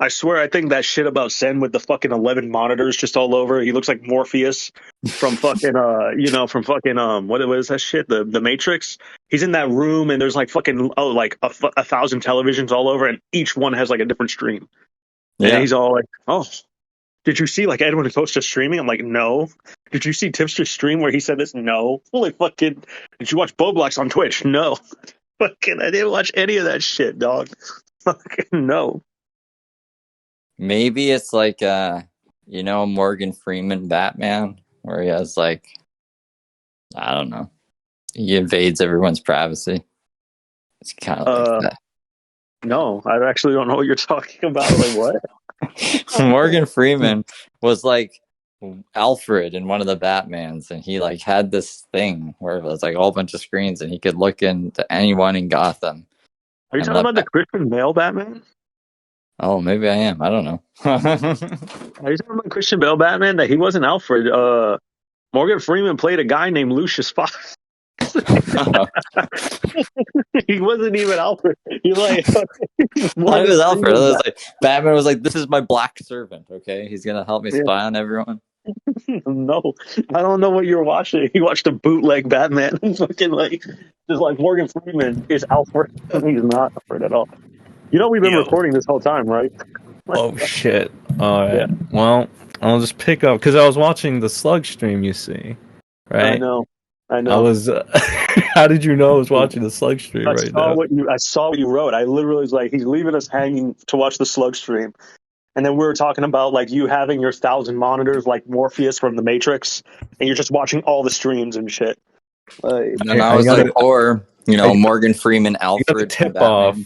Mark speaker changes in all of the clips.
Speaker 1: I swear, I think that shit about Sen with the fucking 11 monitors just all over. He looks like Morpheus from fucking, from fucking, what was that shit? The Matrix. He's in that room and there's like fucking, like a thousand televisions all over and each one has like a different stream. And
Speaker 2: Yeah.
Speaker 1: he's all like, oh, did you see like Edwin Costa streaming? I'm like, no. Did you see Tipster's stream where he said this? No. Holy fucking, did you watch Boblox on Twitch? No. Fucking, I didn't watch any of that shit, dog. Fucking no.
Speaker 2: Maybe it's like Morgan Freeman Batman, where he has like, I don't know, he invades everyone's privacy. It's kind of like that.
Speaker 1: No, I actually don't know what you're talking about. Like what?
Speaker 2: Morgan Freeman was like Alfred in one of the Batmans, and he like had this thing where it was like a whole bunch of screens, and he could look into anyone in Gotham.
Speaker 1: Are you talking about the Christian Bale Batman?
Speaker 2: Oh, maybe I am. I don't know.
Speaker 1: Are you talking about Christian Bale Batman? That he wasn't Alfred. Morgan Freeman played a guy named Lucius Fox. He wasn't even Alfred. He like
Speaker 2: Why was Alfred? Was like, Batman was like, "This is my black servant. Okay, he's gonna help me spy on everyone."
Speaker 1: No, I don't know what you're watching. You watched a bootleg Batman. Fucking like, just like Morgan Freeman is Alfred. He's not Alfred at all. You know we've been recording this whole time, right?
Speaker 3: Oh shit! All right. Yeah. Well, I'll just pick up because I was watching the Slug stream. You see, right?
Speaker 1: I know.
Speaker 3: I was. How did you know I was watching the Slug stream right now?
Speaker 1: I saw what you wrote. I literally was like, he's leaving us hanging to watch the Slug stream. And then we were talking about like you having your 1,000 monitors like Morpheus from the Matrix, and you're just watching all the streams and shit.
Speaker 2: And then I was like, or Morgan Freeman, Alfred.
Speaker 3: I got a tip off.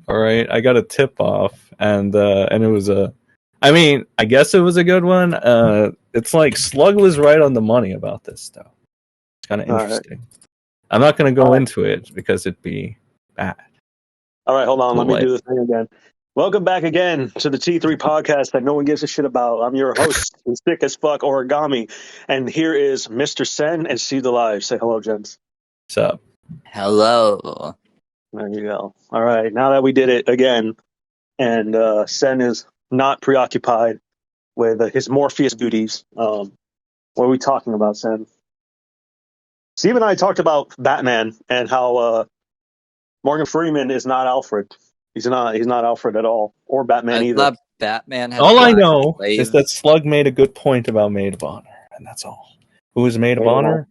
Speaker 3: All right, I got a tip off, and it was I mean, I guess it was a good one. It's like Slug was right on the money about this stuff. It's kind of interesting. Right. I'm not going to go into it because it'd be bad.
Speaker 1: All right, hold on. Let me do this thing again. Welcome back again to the T3 podcast that no one gives a shit about. I'm your host, sick as fuck AuraGami, and here is Mr. Sen and See Delive. Say hello, gents.
Speaker 3: What's up?
Speaker 2: Hello.
Speaker 1: There you go. All right, now that we did it again, and Sen is not preoccupied with his Morpheus duties, what are we talking about, Sen? Steve and I talked about Batman and how Morgan Freeman is not Alfred. He's not Alfred at all, or Batman either.
Speaker 2: Batman.
Speaker 3: All I know is that Slug made a good point about Maid of Honor, and that's all. Who is Maid of Honor?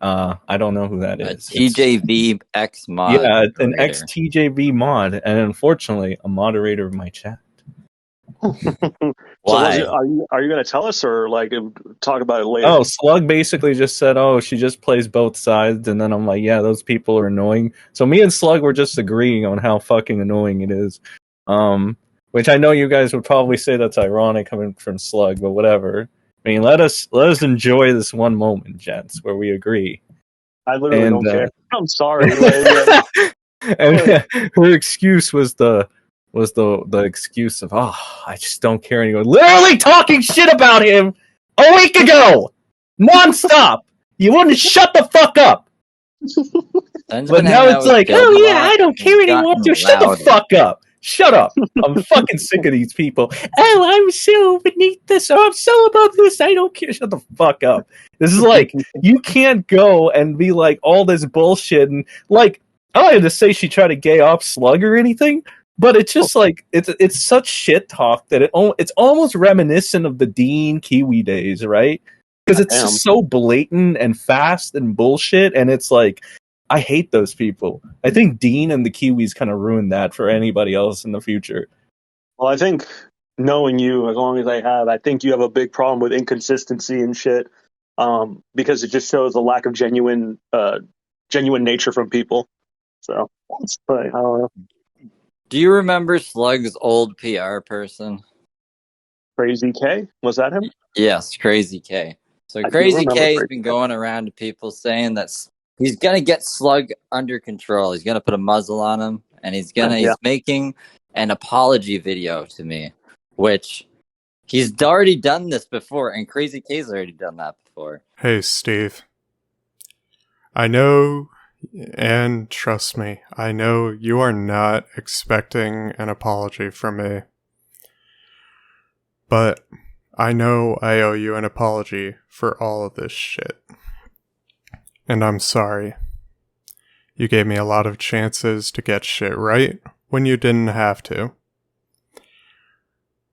Speaker 3: I don't know who that is.
Speaker 2: TJV X mod.
Speaker 3: Yeah, an ex TJV mod, and unfortunately, a moderator of my chat.
Speaker 2: Why?
Speaker 1: So are you going to tell us or like talk about it later?
Speaker 3: Oh, Slug basically just said, "Oh, she just plays both sides," and then I'm like, "Yeah, those people are annoying." So me and Slug were just agreeing on how fucking annoying it is. Which I know you guys would probably say that's ironic coming from Slug, but whatever. I mean, let us enjoy this one moment, gents, where we agree.
Speaker 1: I literally don't care. I'm sorry.
Speaker 3: And her excuse was the excuse of, I just don't care anymore. Literally talking shit about him a week ago, nonstop. You wouldn't shut the fuck up. But now it's like, oh yeah, I don't care anymore. Dude, shut the fuck up. Shut up. I'm fucking sick of these people. Oh, I'm so beneath this. Oh, I'm so above this. I don't care. Shut the fuck up. This is like, you can't go and be like all this bullshit. And like, I don't have to say she tried to gay off Slug or anything, but it's just like, it's such shit talk that it's almost reminiscent of the Dean Kiwi days, right? Because it's just so blatant and fast and bullshit. And it's like, I hate those people. I think Dean and the Kiwis kind of ruined that for anybody else in the future.
Speaker 1: Well, I think knowing you as long as I have, I think you have a big problem with inconsistency and shit, because it just shows a lack of genuine nature from people. So, I don't know.
Speaker 2: Do you remember Slug's old PR person?
Speaker 1: Crazy K? Was that him?
Speaker 2: Yes, Crazy K. So Crazy K has been going around to people saying that he's going to get Slug under control. He's going to put a muzzle on him, and he's making an apology video to me, which he's already done this before, and Crazy K's already done that before.
Speaker 4: Hey, Steve. I know, and trust me, I know you are not expecting an apology from me. But I know I owe you an apology for all of this shit. And I'm sorry. You gave me a lot of chances to get shit right when you didn't have to.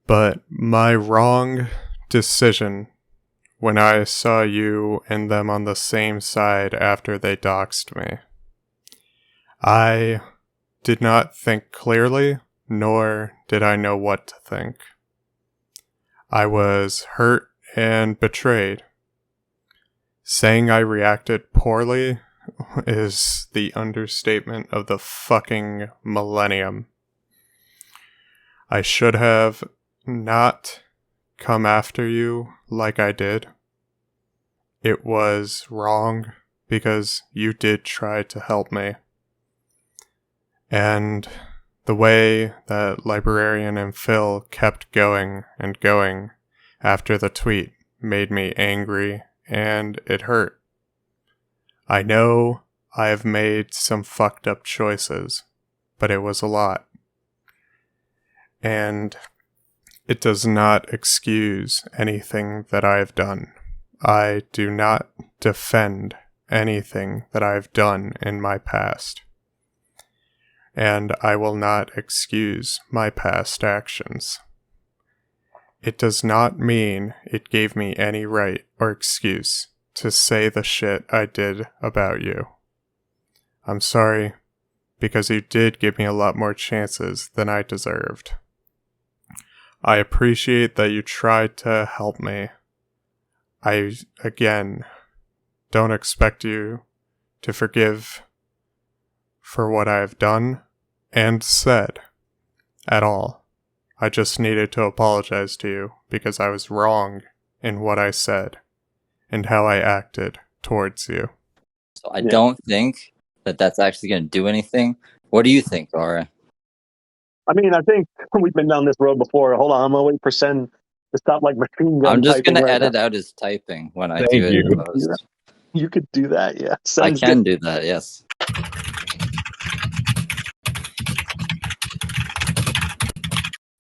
Speaker 4: But my wrong decision when I saw you and them on the same side after they doxed me. I did not think clearly, nor did I know what to think. I was hurt and betrayed. Saying I reacted poorly is the understatement of the fucking millennium. I should have not come after you like I did. It was wrong because you did try to help me. And the way that Librarian and Phil kept going and going after the tweet made me angry, and it hurt. I know I have made some fucked up choices, but it was a lot. And it does not excuse anything that I have done. I do not defend anything that I have done in my past. And I will not excuse my past actions. It does not mean it gave me any right or excuse to say the shit I did about you. I'm sorry, because you did give me a lot more chances than I deserved. I appreciate that you tried to help me. I, again, don't expect you to forgive for what I have done and said at all. I just needed to apologize to you because I was wrong in what I said and how I acted towards you.
Speaker 2: So I don't think that that's actually going to do anything. What do you think, Aura?
Speaker 1: I mean, I think we've been down this road before. Hold on, I'm gonna wait for Sen to stop like machine gun.
Speaker 2: I'm just
Speaker 1: going to
Speaker 2: edit out his typing when I do it in post.
Speaker 1: You could do that, yeah.
Speaker 2: I can do that, yes.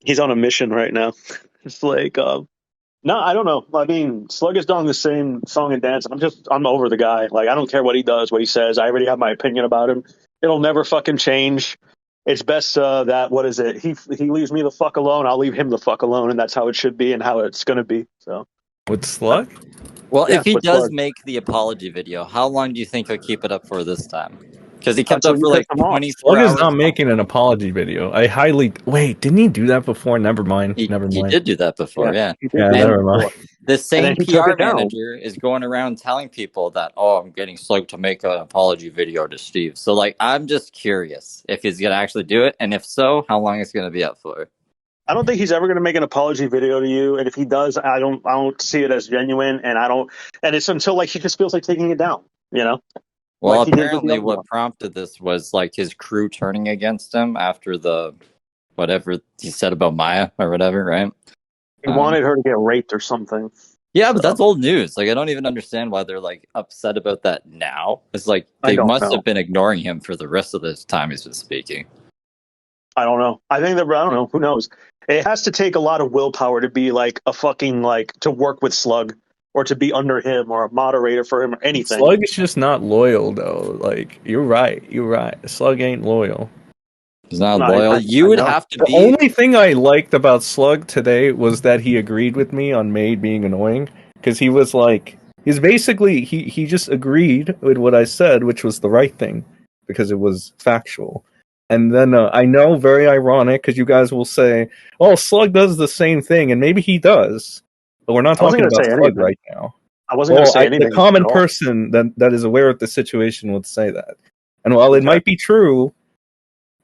Speaker 1: He's on a mission right now. It's like, no, I don't know. I mean, Slug is doing the same song and dance. I'm over the guy. Like, I don't care what he does, what he says. I already have my opinion about him. It'll never fucking change. It's best that, what is it? He leaves me the fuck alone. I'll leave him the fuck alone. And that's how it should be and how it's going to be. So,
Speaker 3: with Slug?
Speaker 2: Well, if he does make the apology video, how long do you think he'll keep it up for this time? Because he kept up for like 24 hours.
Speaker 3: Slug is not making an apology video. Wait, didn't he do that before? Never mind.
Speaker 2: He did do that before, yeah.
Speaker 3: Never mind.
Speaker 2: The same PR manager is going around telling people that, I'm getting Slug to make an apology video to Steve. So, like, I'm just curious if he's going to actually do it. And if so, how long it's going to be up for.
Speaker 1: I don't think he's ever going to make an apology video to you. And if he does, I don't see it as genuine. And it's until like he just feels like taking it down, you know?
Speaker 2: Well, like apparently what prompted this was like his crew turning against him after the whatever he said about Maya or whatever, right?
Speaker 1: He wanted her to get raped or something.
Speaker 2: Yeah, but that's old news. Like, I don't even understand why they're like upset about that now. It's like they must have been ignoring him for the rest of this time he's been speaking.
Speaker 1: I don't know. I don't know. Who knows? It has to take a lot of willpower to be like a fucking to work with Slug. Or to be under him, or a moderator for him, or anything.
Speaker 3: Slug is just not loyal, though. Like, you're right. Slug ain't loyal.
Speaker 2: He's not loyal. You would have to be.
Speaker 3: The only thing I liked about Slug today was that he agreed with me on Maid being annoying. Because he was like, he just agreed with what I said, which was the right thing. Because it was factual. And then I know, very ironic, because you guys will say, Slug does the same thing, and maybe he does. But we're not talking about Slug right now.
Speaker 1: I wasn't going to say anything.
Speaker 3: The common person that is aware of the situation would say that. And while it might be true,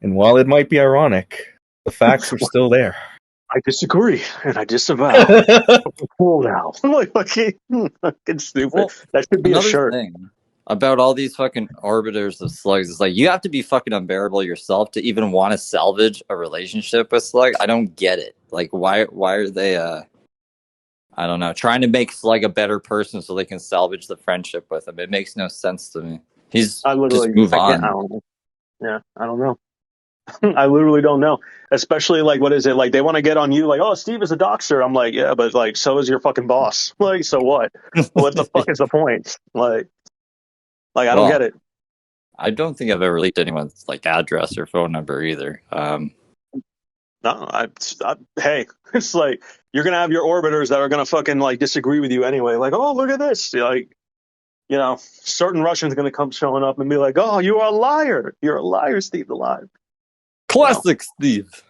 Speaker 3: and while it might be ironic, the facts are still there.
Speaker 1: I disagree, and I disavow. Cool now. I'm like, fucking stupid. Well, that should be a shirt.
Speaker 2: Thing about all these fucking arbiters of Slugs is like, you have to be fucking unbearable yourself to even want to salvage a relationship with Slug. I don't get it. Like, why are they, I don't know, trying to make Slug a better person so they can salvage the friendship with him. It makes no sense to me. I just move on.
Speaker 1: I don't know. I literally don't know. Especially like, what is it? Like they want to get on you, like, oh, Steve is a doxer. I'm like, yeah, but like, so is your fucking boss. Like, so what? What the fuck is the point? Like I don't get it.
Speaker 2: I don't think I've ever leaked anyone's like address or phone number either.
Speaker 1: No, hey, it's like you're gonna have your orbiters that are gonna fucking like disagree with you anyway. Like, oh, look at this. Like, certain Russians gonna come showing up and be like, oh, you are a liar. You're a liar, Steve Delive.
Speaker 2: Classic Steve.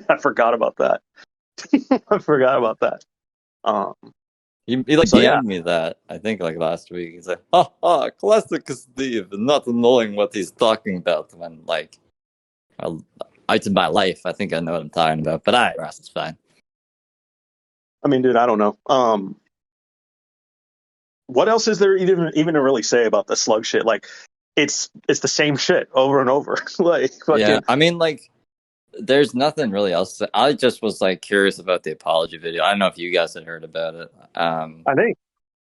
Speaker 1: I forgot about that. I forgot about that.
Speaker 2: He like DM'd me that, I think, like last week. He's like, classic Steve, not knowing what he's talking about when, like, it's in my life. I think I know what I'm talking about, but the rest is fine.
Speaker 1: I mean, dude, I don't know. What else is there even to really say about the slug shit? Like, it's the same shit over and over. Like,
Speaker 2: yeah, I mean, like, there's nothing really else. I just was like curious about the apology video. I don't know if you guys had heard about it.
Speaker 1: I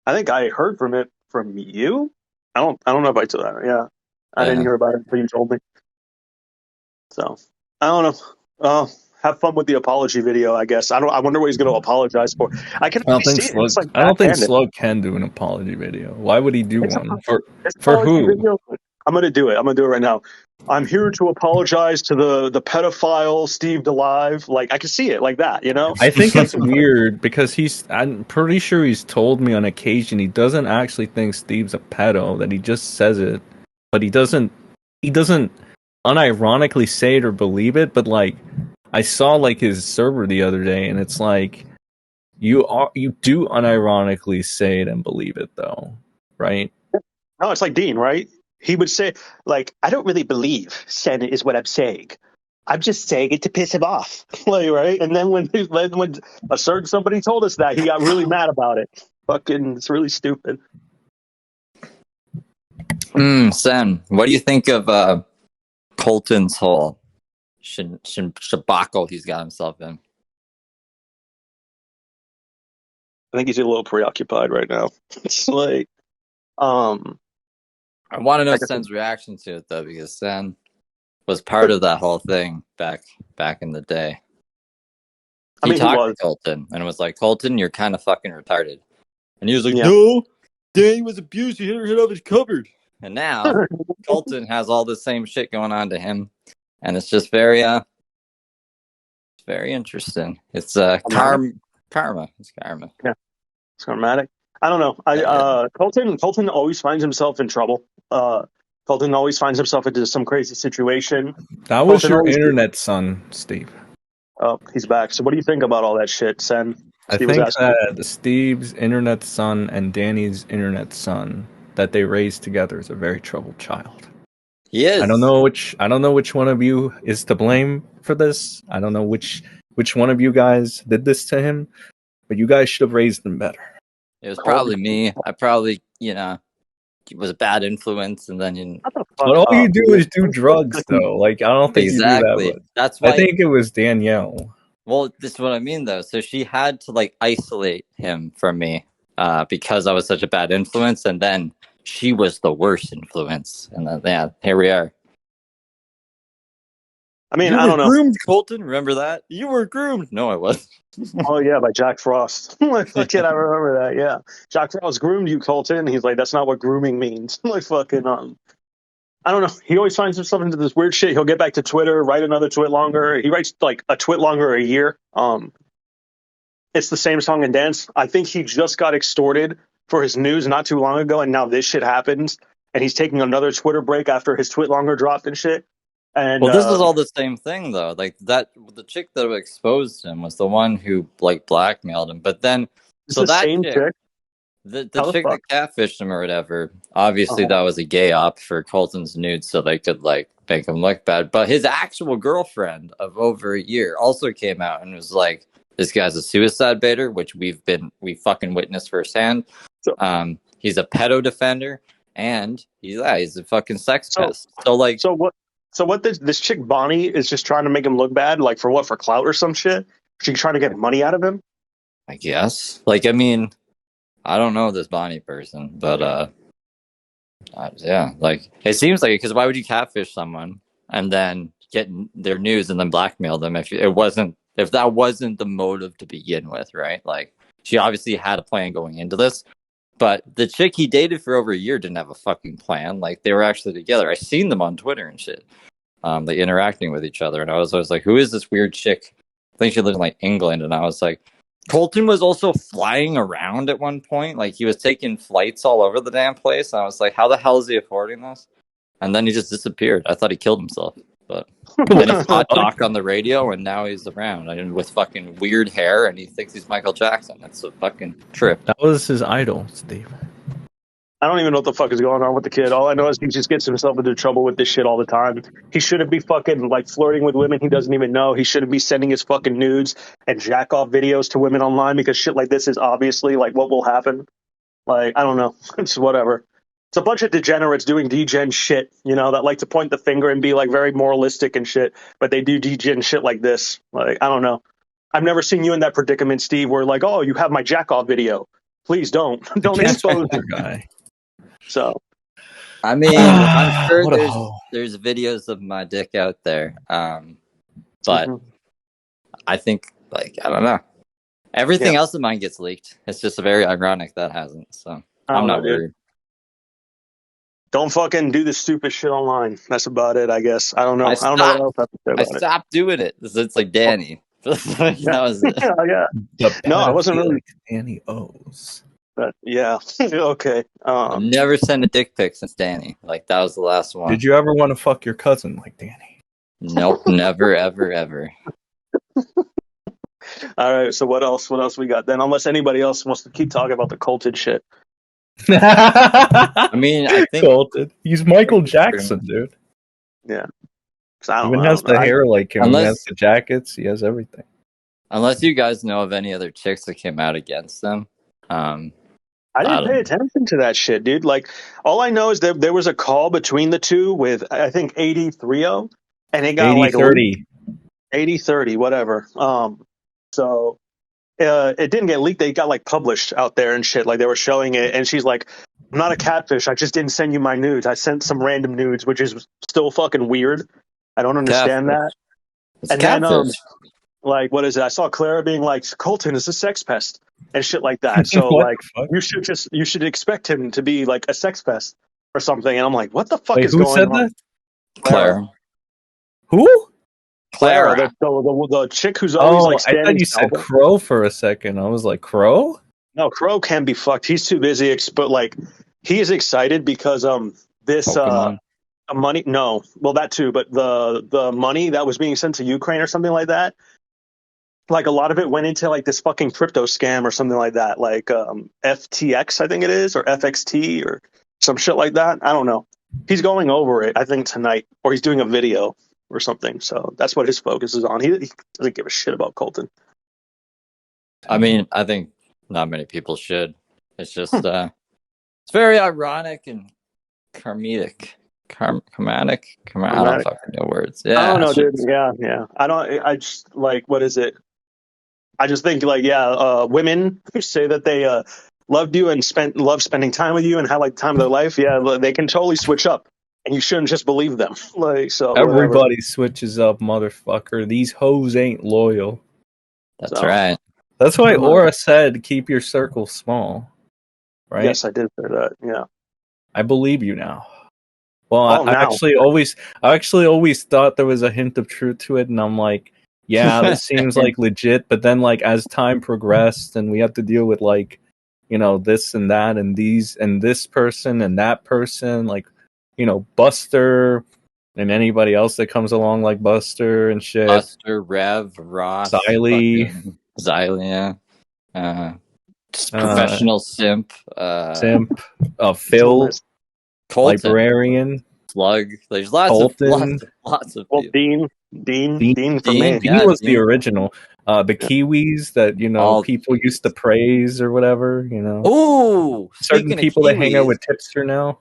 Speaker 1: think I heard from it from you. I don't know if I told that. Yeah, I didn't hear about it, but you told me. So I don't know. Have fun with the apology video, I guess. I wonder what he's going to apologize for. I don't think
Speaker 3: Slug can do an apology video. Why would he do one for who?
Speaker 1: Video? I'm going to do it. I'm going to do it right now. I'm here to apologize to the pedophile Steve Delive. Like, I can see it like that,
Speaker 3: I think it's weird because I'm pretty sure he's told me on occasion he doesn't actually think Steve's a pedo, that he just says it, but he doesn't unironically say it or believe it. But like, I saw like his server the other day, and it's like you do unironically say it and believe it, though, right?
Speaker 1: No, it's like Dean, right? He would say, like, I don't really believe Sen is what I'm saying. I'm just saying it to piss him off, like, right? And then when a certain somebody told us that, he got really mad about it. Fucking, it's really stupid.
Speaker 2: Sen, what do you think of Colton's whole shabacle he's got himself in?
Speaker 1: I think he's a little preoccupied right now. It's like,
Speaker 2: I want to know Sen's reaction to it, though, because Sen was part of that whole thing back in the day. He talked to Colton and was like, Colton, you're kind of fucking retarded. And he was like, no, Danny was abused. He hit her head off his cupboard. And now Colton has all the same shit going on to him. And it's just very interesting. It's karma. It's karma.
Speaker 1: Yeah. It's karmatic. I don't know. Colton always finds himself in trouble. Colton always finds himself into some crazy situation.
Speaker 3: That was your internet son, Steve.
Speaker 1: Oh, he's back. So what do you think about all that shit, Sen?
Speaker 3: I think that Steve's internet son and Danny's internet son that they raised together is a very troubled child.
Speaker 2: He is.
Speaker 3: I don't know which one of you is to blame for this. I don't know which one of you guys did this to him, but you guys should have raised him better.
Speaker 2: It was probably me. I probably, it was a bad influence, and then
Speaker 3: but all you do is do drugs, though. Like, I don't think
Speaker 2: exactly.
Speaker 3: You do that,
Speaker 2: that's why
Speaker 3: I think it was Danielle.
Speaker 2: Well, this is what I mean, though. So she had to like isolate him from me because I was such a bad influence, and then she was the worst influence, and then here we are.
Speaker 1: I mean, I don't know.
Speaker 2: Groomed, Colton. Remember that? You were groomed. No, I wasn't.
Speaker 1: Oh yeah, by Jack Frost. Fucking, I remember that. Yeah, Jack Frost groomed you, Colton. He's like, that's not what grooming means. Like fucking, I don't know. He always finds himself into this weird shit. He'll get back to Twitter, write another twit longer. He writes like a twit longer a year. It's the same song and dance. I think he just got extorted for his news not too long ago, and now this shit happens, and he's taking another Twitter break after his twit longer dropped and shit. And
Speaker 2: well, this is all the same thing, though. Like that, the chick that exposed him was the one who like blackmailed him. But then, so that chick, the chick that catfished him or whatever, obviously that was a gay op for Colton's nudes, so they could like make him look bad. But his actual girlfriend of over a year also came out and was like, "This guy's a suicide baiter," which we fucking witnessed firsthand. So, he's a pedo defender, and he's a fucking sex pest.
Speaker 1: So what this chick Bonnie is just trying to make him look bad, like for what? For clout or some shit? She's trying to get money out of him?
Speaker 2: I guess. Like, I mean, I don't know this Bonnie person, but yeah, like it seems like it, because why would you catfish someone and then get their news and then blackmail them if that wasn't the motive to begin with, right? Like, she obviously had a plan going into this, but the chick he dated for over a year didn't have a fucking plan. Like, they were actually together. I seen them on Twitter and shit, like interacting with each other, and I was always like, who is this weird chick? I think she lived in like England, and I was like, Colton was also flying around at one point. Like, he was taking flights all over the damn place. And I was like, how the hell is he affording this? And then he just disappeared. I thought he killed himself. But then he got talk on the radio, and now he's around and with fucking weird hair, and he thinks he's Michael Jackson. That's a fucking trip.
Speaker 3: That was his idol, Steve.
Speaker 1: I don't even know what the fuck is going on with the kid. All I know is he just gets himself into trouble with this shit all the time. He shouldn't be fucking like flirting with women he doesn't even know. He shouldn't be sending his fucking nudes and jack off videos to women online, because shit like this is obviously like what will happen. Like, I don't know. It's whatever. It's a bunch of degenerates doing degen shit, you know, that like to point the finger and be like very moralistic and shit, but they do degen shit like this. Like, I don't know. I've never seen you in that predicament, Steve, where like, oh, you have my jack off video. Please don't expose the
Speaker 3: guy.
Speaker 1: So,
Speaker 2: I mean, I'm sure there's videos of my dick out there, but I think, like, I don't know. Everything else of mine gets leaked. It's just very ironic that hasn't. So I'm not worried.
Speaker 1: Don't fucking do the stupid shit online. That's about it, I guess. I don't know. I don't know what else I have to say about it.
Speaker 2: I stopped doing it. It's like Danny. That was it.
Speaker 1: No, I wasn't really
Speaker 3: like Danny O's.
Speaker 1: But yeah, okay.
Speaker 2: I've never sent a dick pic since Danny. Like, that was the last one.
Speaker 3: Did you ever want to fuck your cousin like Danny?
Speaker 2: Nope, never, ever, ever.
Speaker 1: All right, so what else? What else we got then? Unless anybody else wants to keep talking about the Colton shit.
Speaker 2: I mean, I think
Speaker 3: Colton. He's Michael Jackson, dude.
Speaker 1: Yeah.
Speaker 3: He has the hair like him. He has the jackets. He has everything.
Speaker 2: Unless you guys know of any other chicks that came out against them.
Speaker 1: I didn't pay attention to that shit, dude. Like, all I know is that there was a call between the two with, I think, 80-30, and it got
Speaker 3: 80-30.
Speaker 1: 80-30, whatever. So it didn't get leaked. They got like published out there and shit. Like, they were showing it, and she's like, I'm not a catfish. I just didn't send you my nudes. I sent some random nudes, which is still fucking weird. I don't understand that.
Speaker 2: It's
Speaker 1: and
Speaker 2: catfish.
Speaker 1: then, like, what is it? I saw Clara being like, Colton is a sex pest and shit like that. So like, you should expect him to be like a sex pest or something. And I'm like, what the fuck is going on?
Speaker 3: Who said that?
Speaker 2: Clara.
Speaker 3: Who?
Speaker 1: Clara, the chick who's always like standing.
Speaker 3: I thought you said Crow for a second. I was like, Crow?
Speaker 1: No, Crow can be fucked. He's too busy. But like, he is excited because this
Speaker 2: Pokemon.
Speaker 1: Money. No, well that too. But the money that was being sent to Ukraine or something like that. Like, a lot of it went into like this fucking crypto scam or something like that. Like FTX, I think it is, or FXT or some shit like that. I don't know. He's going over it, I think, tonight, or he's doing a video or something. So that's what his focus is on. He doesn't give a shit about Colton.
Speaker 2: I mean, I think not many people should. It's just it's very ironic and karmic. I don't fucking know words. Yeah,
Speaker 1: I don't know, dude. Yeah. I just like, what is it? I just think like, women who say that they loved you and love spending time with you and had like time of their life. Yeah, they can totally switch up, and you shouldn't just believe them. Like, so
Speaker 3: everybody switches up, motherfucker. These hoes ain't loyal.
Speaker 2: That's right.
Speaker 3: That's why Aura said, "Keep your circle small." Right?
Speaker 1: Yes, I did say that. Yeah,
Speaker 3: I believe you now. Well, I actually always thought there was a hint of truth to it, and I'm like, yeah, this seems like legit. But then, like, as time progressed, and we have to deal with like, you know, this and that, and these and this person and that person, like, you know, Buster and anybody else that comes along, like Buster and shit.
Speaker 2: Buster, Rev, Ross,
Speaker 3: Xylee,
Speaker 2: yeah, professional simp,
Speaker 3: Phil.
Speaker 2: Colton.
Speaker 3: Librarian,
Speaker 2: Slug. There's lots
Speaker 3: Colton.
Speaker 2: of
Speaker 1: well,
Speaker 2: people.
Speaker 1: Dean for me.
Speaker 3: Dean was the original. The Kiwis that, you know, people used to praise or whatever, you know.
Speaker 2: Ooh,
Speaker 3: certain people that hang out with Tipster now.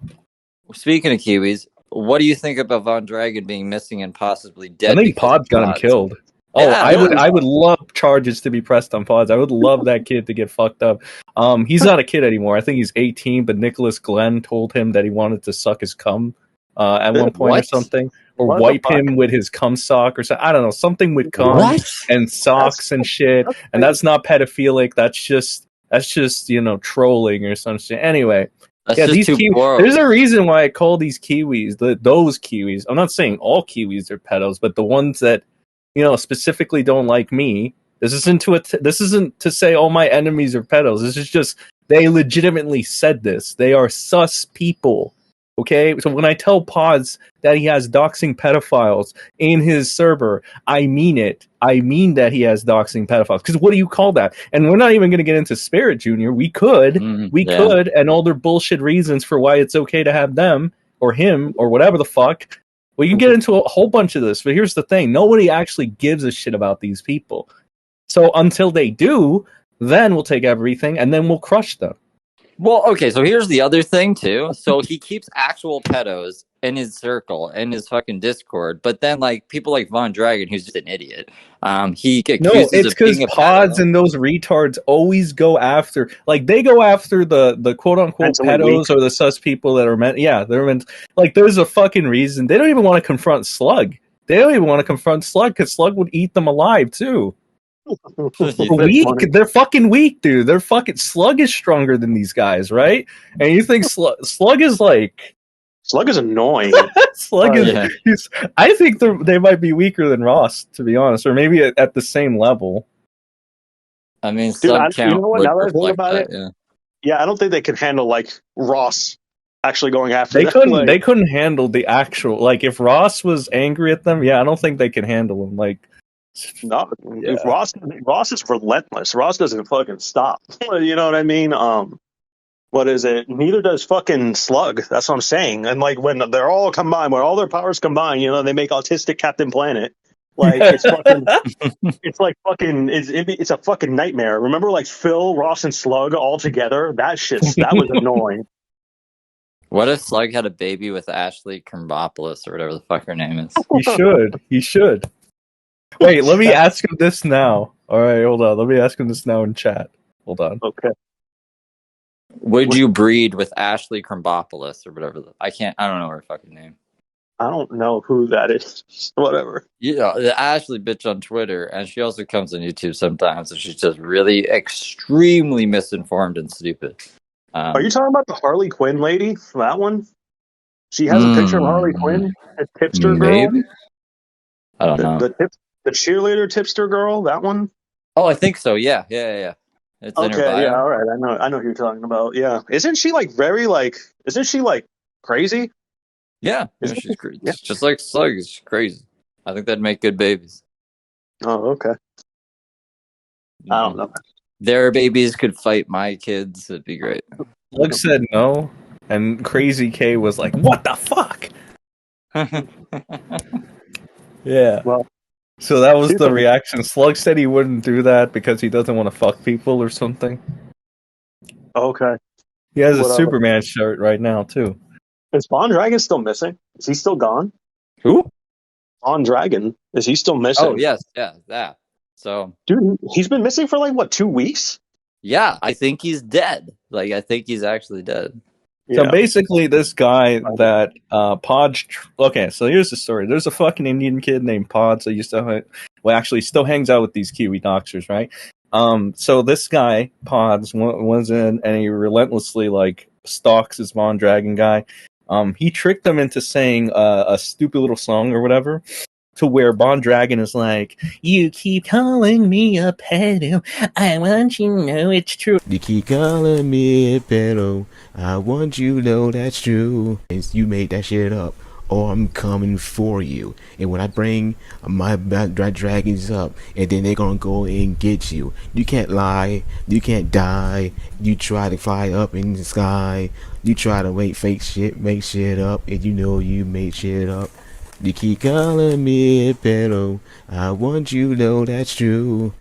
Speaker 2: Speaking of Kiwis, what do you think about Von Dragon being missing and possibly dead?
Speaker 3: I think Pod's got him killed. Oh, yeah, I would love charges to be pressed on Pods. I would love that kid to get fucked up. He's not a kid anymore. I think he's 18, but Nicholas Glenn told him that he wanted to suck his cum at one point or something, or wipe him with his cum sock or something. I don't know, something with cum and socks and shit. And that's not pedophilic. That's just trolling or some shit. Anyway, these there's a reason why I call these Kiwis those Kiwis. I'm not saying all Kiwis are pedos, but the ones that specifically don't like me. This isn't to say all my enemies are pedos. This is just they legitimately said this. They are sus people. Okay, so when I tell Pods that he has doxing pedophiles in his server, I mean it. I mean that he has doxing pedophiles. Because what do you call that? And we're not even going to get into Spirit Junior. We could, and all their bullshit reasons for why it's okay to have them or him or whatever the fuck. We can get into a whole bunch of this. But here's the thing: nobody actually gives a shit about these people. So until they do, then we'll take everything and then we'll crush them.
Speaker 2: Well, okay, so here's the other thing, too. So he keeps actual pedos in his circle, in his fucking Discord, but then, people like Von Dragon, who's just an idiot, he accuses
Speaker 3: it's because Pods and those retards always go after, they go after the quote-unquote pedos or the sus people that are meant, they're meant, there's a fucking reason. They don't even want to confront Slug. They don't even want to confront Slug, because Slug would eat them alive, too. Weak. They're fucking weak, dude. They're fucking Slug is stronger than these guys, right? And you think Slug is
Speaker 1: annoying.
Speaker 3: Slug is. I think they might be weaker than Ross, to be honest, or maybe at the same level.
Speaker 2: I mean,
Speaker 1: dude, you know what? Now that I think about it, I don't think they could handle Ross actually going after.
Speaker 3: They couldn't. They couldn't handle the actual. If Ross was angry at them, I don't think they could handle him.
Speaker 1: No, Ross is relentless. Ross doesn't fucking stop. You know what I mean? What is it? Neither does fucking Slug. That's what I'm saying. And when they're all combined, when all their powers combine, they make autistic Captain Planet. It's fucking. It's a fucking nightmare. Remember, Phil, Ross, and Slug all together? That was annoying.
Speaker 2: What if Slug had a baby with Ashley Kermbopoulos or whatever the fuck her name is?
Speaker 3: He should. Wait, let me ask him this now. All right, hold on. Let me ask him this now in chat. Hold on.
Speaker 1: Okay.
Speaker 2: Would you breed with Ashley Kermbopoulos or whatever? I don't know her fucking name.
Speaker 1: I don't know who that is. Whatever.
Speaker 2: The Ashley bitch on Twitter, and she also comes on YouTube sometimes, and she's just really extremely misinformed and stupid.
Speaker 1: Are you talking about the Harley Quinn lady? That one? She has a picture of Harley Quinn, a tipster girl.
Speaker 2: Maybe? I don't know.
Speaker 1: The cheerleader tipster girl, that one?
Speaker 2: Oh, I think so. Yeah. It's
Speaker 1: okay, in her bio. All right. I know who you're talking about. Yeah. Isn't she very isn't she crazy?
Speaker 2: Yeah. She's crazy. Yeah. Just like Slug, she's crazy. I think that'd make good babies.
Speaker 1: Oh, okay. I don't know.
Speaker 2: Their babies could fight my kids. It'd be great.
Speaker 3: Slug said no, and Crazy K was like, "What the fuck?" Yeah. Well, so that was the reaction. Slug said he wouldn't do that because he doesn't want to fuck people or something.
Speaker 1: Okay.
Speaker 3: He has a Superman shirt right now too.
Speaker 1: Is Von Dragon still missing? Is he still gone?
Speaker 3: Who?
Speaker 1: Von Dragon. Is he still missing?
Speaker 2: Oh yes, that. So,
Speaker 1: dude, he's been missing for 2 weeks.
Speaker 2: Yeah, I think he's dead. I think he's actually dead.
Speaker 3: So basically, this guy that Podge. Okay, so here's the story. There's a fucking Indian kid named Podge that used to, actually still hangs out with these Kiwi doxers, right? So this guy Podge was in, and he relentlessly stalks this Von Dragon guy. He tricked them into saying a stupid little song or whatever, to where Von Dragon is like, "You keep calling me a pedo, I want you to know it's true. You keep calling me a pedo, I want you to know that's true. You made that shit up, or I'm coming for you. And when I bring my dragons up, and then they're gonna go and get you. You can't lie, you can't die. You try to fly up in the sky, you try to make shit up, and you know you made shit up. You keep calling me a pedo, I want you to know that's true."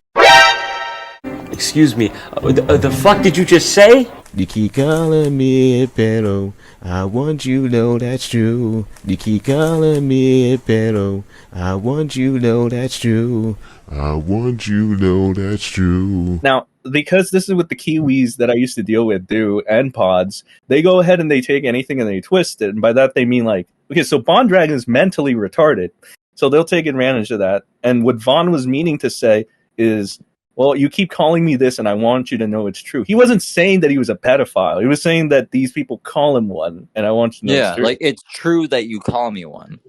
Speaker 5: Excuse me, the fuck did you just say?
Speaker 3: You keep calling me a pedo, I want you to know that's true. You keep calling me a pedo, I want you to know that's true. I want you to know that's true. Now, because this is what the Kiwis that I used to deal with do, and Pods, they go ahead and they take anything and they twist it, and by that they mean okay, so Bond Dragon is mentally retarded, so they'll take advantage of that. And what Vaughn was meaning to say is, well, you keep calling me this, and I want you to know it's true. He wasn't saying that he was a pedophile. He was saying that these people call him one, and I want you to know it's true.
Speaker 2: Like, it's true that you call me one.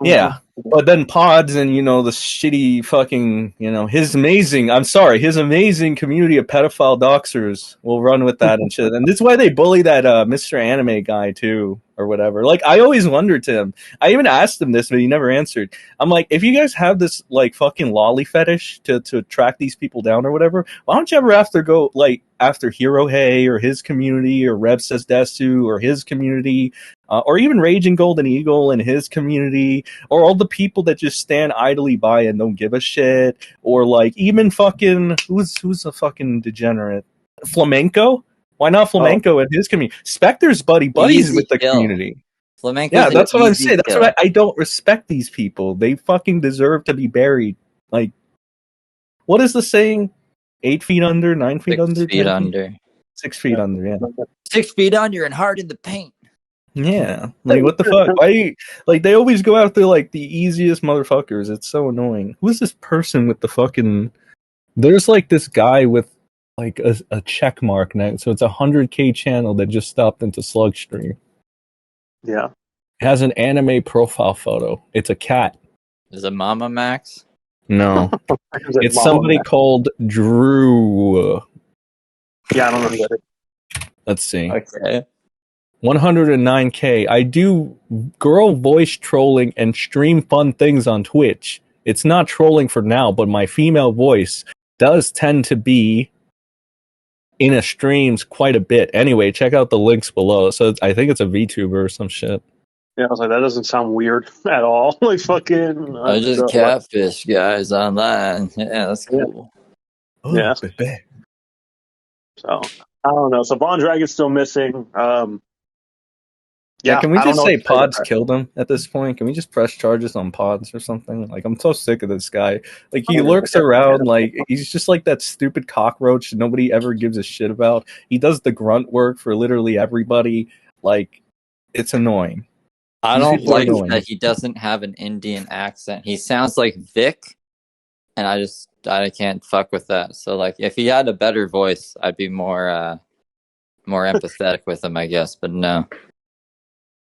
Speaker 3: Yeah, but then Pods and, you know, the shitty fucking, you know, his amazing community of pedophile doxers will run with that and shit. And this is why they bully that Mr. Anime guy too, or whatever. Like, I always wondered to him, I even asked him this, but he never answered. I'm like, if you guys have this, like, fucking lolly fetish to track these people down or whatever, why don't you ever go, like, after Hero Hey or his community, or Rev Says Desu or his community, or even Raging Golden Eagle and his community, or all the people that just stand idly by and don't give a shit, or like even fucking who's a fucking degenerate? Flamenco? Why not Flamenco and his community? Spectre's buddies with the community.
Speaker 2: Flamenco's
Speaker 3: yeah, that's what I'm saying. That's why I don't respect these people. They fucking deserve to be buried. Like, what is the saying? 8 feet under, 9 feet under,
Speaker 2: 6 feet under.
Speaker 3: 6 feet under, yeah.
Speaker 2: 6 feet under and hard in the paint.
Speaker 3: Yeah, like what the fuck? Why? Like they always go after like the easiest motherfuckers. It's so annoying. Who's this person with the fucking? There's like this guy with like a check mark now, so it's 100K channel that just stopped into Slugstream.
Speaker 1: Yeah,
Speaker 3: it has an anime profile photo. It's a cat.
Speaker 2: Is it Mama Max?
Speaker 3: No, it's somebody called Drew.
Speaker 1: Yeah, I don't know what it.
Speaker 3: Let's see.
Speaker 2: Okay.
Speaker 3: 109K. I do girl voice trolling and stream fun things on Twitch. It's not trolling for now, but my female voice does tend to be in a streams quite a bit. Anyway, check out the links below. So I think it's a VTuber or some shit.
Speaker 1: Yeah, I was like, that doesn't sound weird at all. Like fucking.
Speaker 2: I just catfish guys online. Yeah, that's cool.
Speaker 1: Yeah. So I don't know. So Bond Dragon's still missing.
Speaker 3: Yeah, can we just say Pods killed him at this point? Can we just press charges on Pods or something? Like, I'm so sick of this guy. Like, he lurks around, like, he's just like that stupid cockroach nobody ever gives a shit about. He does the grunt work for literally everybody. Like, it's annoying.
Speaker 2: I don't like that he doesn't have an Indian accent. He sounds like Vic, and I can't fuck with that. So, like, if he had a better voice, I'd be more empathetic with him, I guess, but no.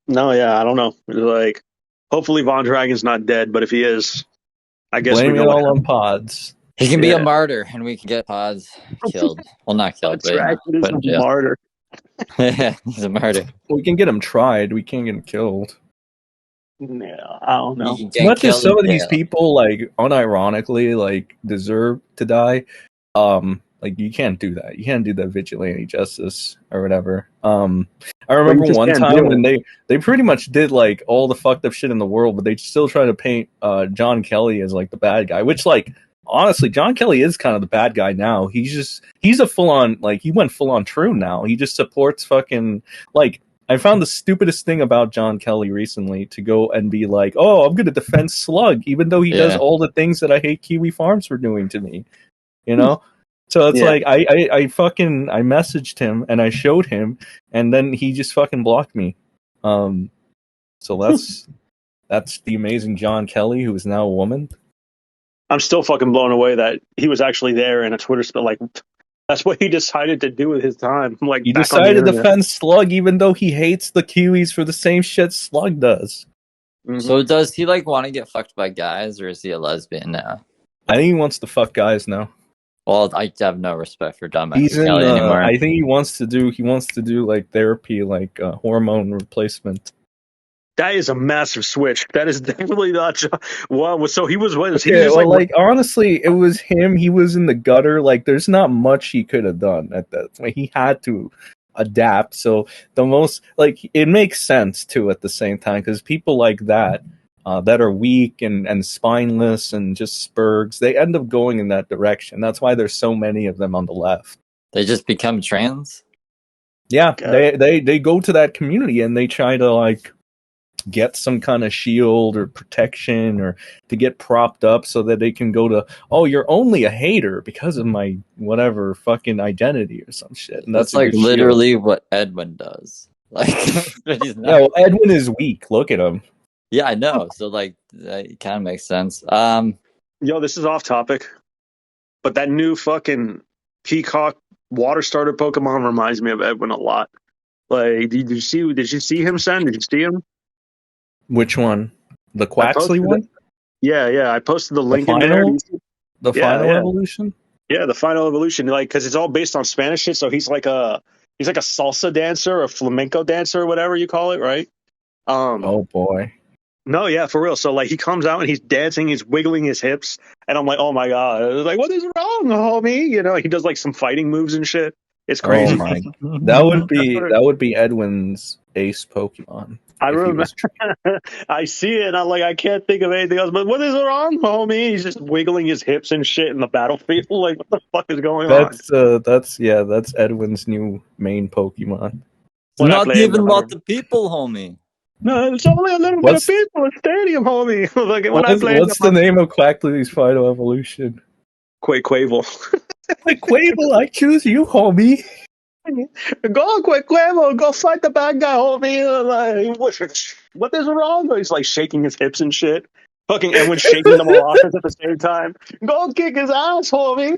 Speaker 1: No, yeah, I don't know. Like, hopefully Von Dragon's not dead, but if he is, I guess
Speaker 3: blame it all on Pods.
Speaker 2: He can be a martyr, and we can get Pods killed. Well, not killed, but
Speaker 1: a martyr.
Speaker 2: Yeah, he's a martyr.
Speaker 3: We can get him tried. We can't get him killed.
Speaker 1: Yeah, I don't know.
Speaker 3: Much as some of these people, like, unironically, like, deserve to die, like, you can't do that. You can't do that vigilante justice or whatever. I remember one time when they pretty much did, like, all the fucked up shit in the world, but they still try to paint John Kelly as, like, the bad guy, which, like, honestly, John Kelly is kind of the bad guy now. He's a full-on, like, he went full-on true now. He just supports fucking, like, I found the stupidest thing about John Kelly recently to go and be like, oh, I'm going to defend Slug, even though he does all the things that I hate Kiwi Farms for doing to me, you know? So it's like, I messaged him and I showed him, and then he just fucking blocked me. So that's the amazing John Kelly, who is now a woman.
Speaker 1: I'm still fucking blown away that he was actually there in a Twitter spit. Like, that's what he decided to do with his time. Like,
Speaker 3: he decided to defend Slug, even though he hates the Kiwis for the same shit Slug does.
Speaker 2: Mm-hmm. So does he, like, want to get fucked by guys, or is he a lesbian now?
Speaker 3: I think he wants to fuck guys now.
Speaker 2: Well, I have no respect for dumbass Kelly anymore.
Speaker 3: I think he wants to do like therapy, like hormone replacement.
Speaker 1: That is a massive switch. That is definitely not. Wow. So he was. He
Speaker 3: was like honestly, it was him. He was in the gutter. Like, there's not much he could have done at that point. He had to adapt. So the most, like, it makes sense too at the same time, because people like that. That are weak and spineless and just spurgs, they end up going in that direction. That's why there's so many of them on the left.
Speaker 2: They just become trans?
Speaker 3: Yeah, they go to that community and they try to, like, get some kind of shield or protection or to get propped up so that they can go to, oh, you're only a hater because of my whatever fucking identity or some shit. And that's
Speaker 2: like literally what Edwin does. Like,
Speaker 3: well, Edwin is weak. Look at him.
Speaker 2: Yeah, I know. So like, it kind of makes sense.
Speaker 1: Yo, this is off topic, but that new fucking peacock water starter Pokemon reminds me of Edwin a lot. Like, Did you see him, Sen? Did you see him?
Speaker 3: Which one? The
Speaker 1: I
Speaker 3: Quaxley
Speaker 1: posted it.
Speaker 3: one?
Speaker 1: Yeah. I posted the
Speaker 3: The
Speaker 1: link in there.
Speaker 3: final? The
Speaker 1: Yeah,
Speaker 3: final
Speaker 1: yeah.
Speaker 3: evolution?
Speaker 1: Yeah, the final evolution, like, because it's all based on Spanish shit. So he's like a salsa dancer or flamenco dancer or whatever you call it, right?
Speaker 3: Oh boy.
Speaker 1: No, yeah, for real. So like he comes out and he's dancing, he's wiggling his hips, and I'm like, oh my god, like what is wrong, homie? You know, he does like some fighting moves and shit. It's
Speaker 3: Oh
Speaker 1: crazy.
Speaker 3: my. That would be Edwin's ace Pokemon.
Speaker 1: I
Speaker 3: If he
Speaker 1: remember.
Speaker 3: was
Speaker 1: I see it, and I'm like, I can't think of anything else. But what is wrong, homie? He's just wiggling his hips and shit in the battlefield. Like, what the fuck is going on?
Speaker 3: that's Edwin's new main Pokemon.
Speaker 1: When I
Speaker 2: Not
Speaker 1: play
Speaker 2: even
Speaker 1: it,
Speaker 2: lot of people, homie.
Speaker 1: no, it's only a little bit of
Speaker 3: What's
Speaker 1: people in stadium, homie. Like when I played
Speaker 3: what's the name of Quackly's final evolution?
Speaker 1: Quavel.
Speaker 3: Like Quable, I choose you, homie.
Speaker 1: Go, Quavel, go fight the bad guy, homie. Like, what is wrong? He's like shaking his hips and shit. Fucking everyone's shaking them all off at the same time. Go kick his ass, homie.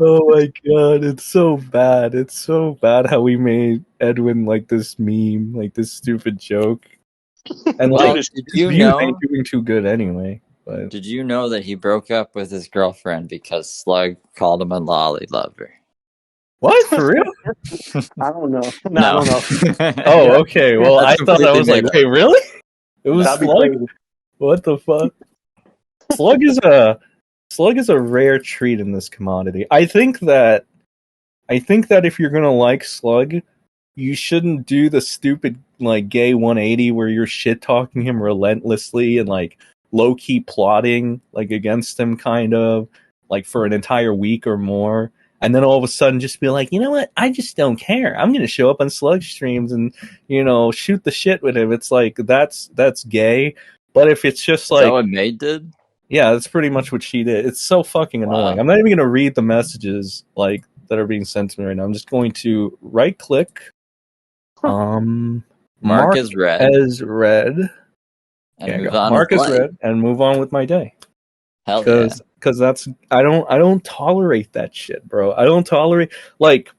Speaker 3: Oh my god, it's so bad. It's so bad how we made Edwin like this meme, like this stupid joke. And
Speaker 2: Well,
Speaker 3: like
Speaker 2: did
Speaker 3: his
Speaker 2: you
Speaker 3: views
Speaker 2: know?
Speaker 3: ain't doing too good anyway. But
Speaker 2: Did you know that he broke up with his girlfriend because Slug called him a lolly lover?
Speaker 3: what, for real?
Speaker 1: I don't know.
Speaker 2: No.
Speaker 1: I don't know.
Speaker 3: Oh, okay. Well,
Speaker 2: That's
Speaker 3: I thought I
Speaker 2: completely
Speaker 3: was like,
Speaker 2: made up.
Speaker 3: wait, really? It was
Speaker 1: That'd be
Speaker 3: Slug?
Speaker 1: crazy.
Speaker 3: What the fuck? Slug is a rare treat in this commodity. I think that if you're gonna like Slug, you shouldn't do the stupid like gay 180 where you're shit talking him relentlessly and like low key plotting like against him, kind of like for an entire week or more, and then all of a sudden just be like, you know what? I just don't care. I'm gonna show up on Slug streams and shoot the shit with him. It's like that's gay. But if it's just
Speaker 2: Is that
Speaker 3: like,
Speaker 2: what Maid did?
Speaker 3: yeah, that's pretty much what she did. It's so fucking annoying.
Speaker 2: Wow.
Speaker 3: I'm not even gonna read the messages like that are being sent to me right now. I'm just going to right click,
Speaker 2: Mark is red.
Speaker 3: as red,
Speaker 2: And move on.
Speaker 3: mark
Speaker 2: with
Speaker 3: as
Speaker 2: life.
Speaker 3: red, and move on with my day.
Speaker 2: Hell yeah.
Speaker 3: Because that's I don't tolerate that shit, bro. I don't tolerate, like,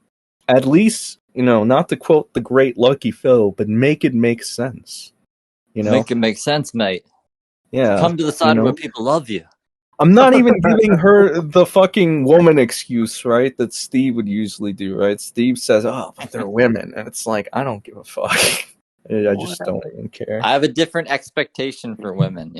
Speaker 3: at least not to quote the great Lucky Phil, but make it make sense.
Speaker 2: Make it make sense, mate.
Speaker 3: Yeah,
Speaker 2: Come to the side where people love you.
Speaker 3: I'm not even giving her the fucking woman excuse, right? That Steve would usually do, right? Steve says, "Oh, but they're women," and it's like, I don't give a fuck. I just don't even care.
Speaker 2: I have a different expectation for women,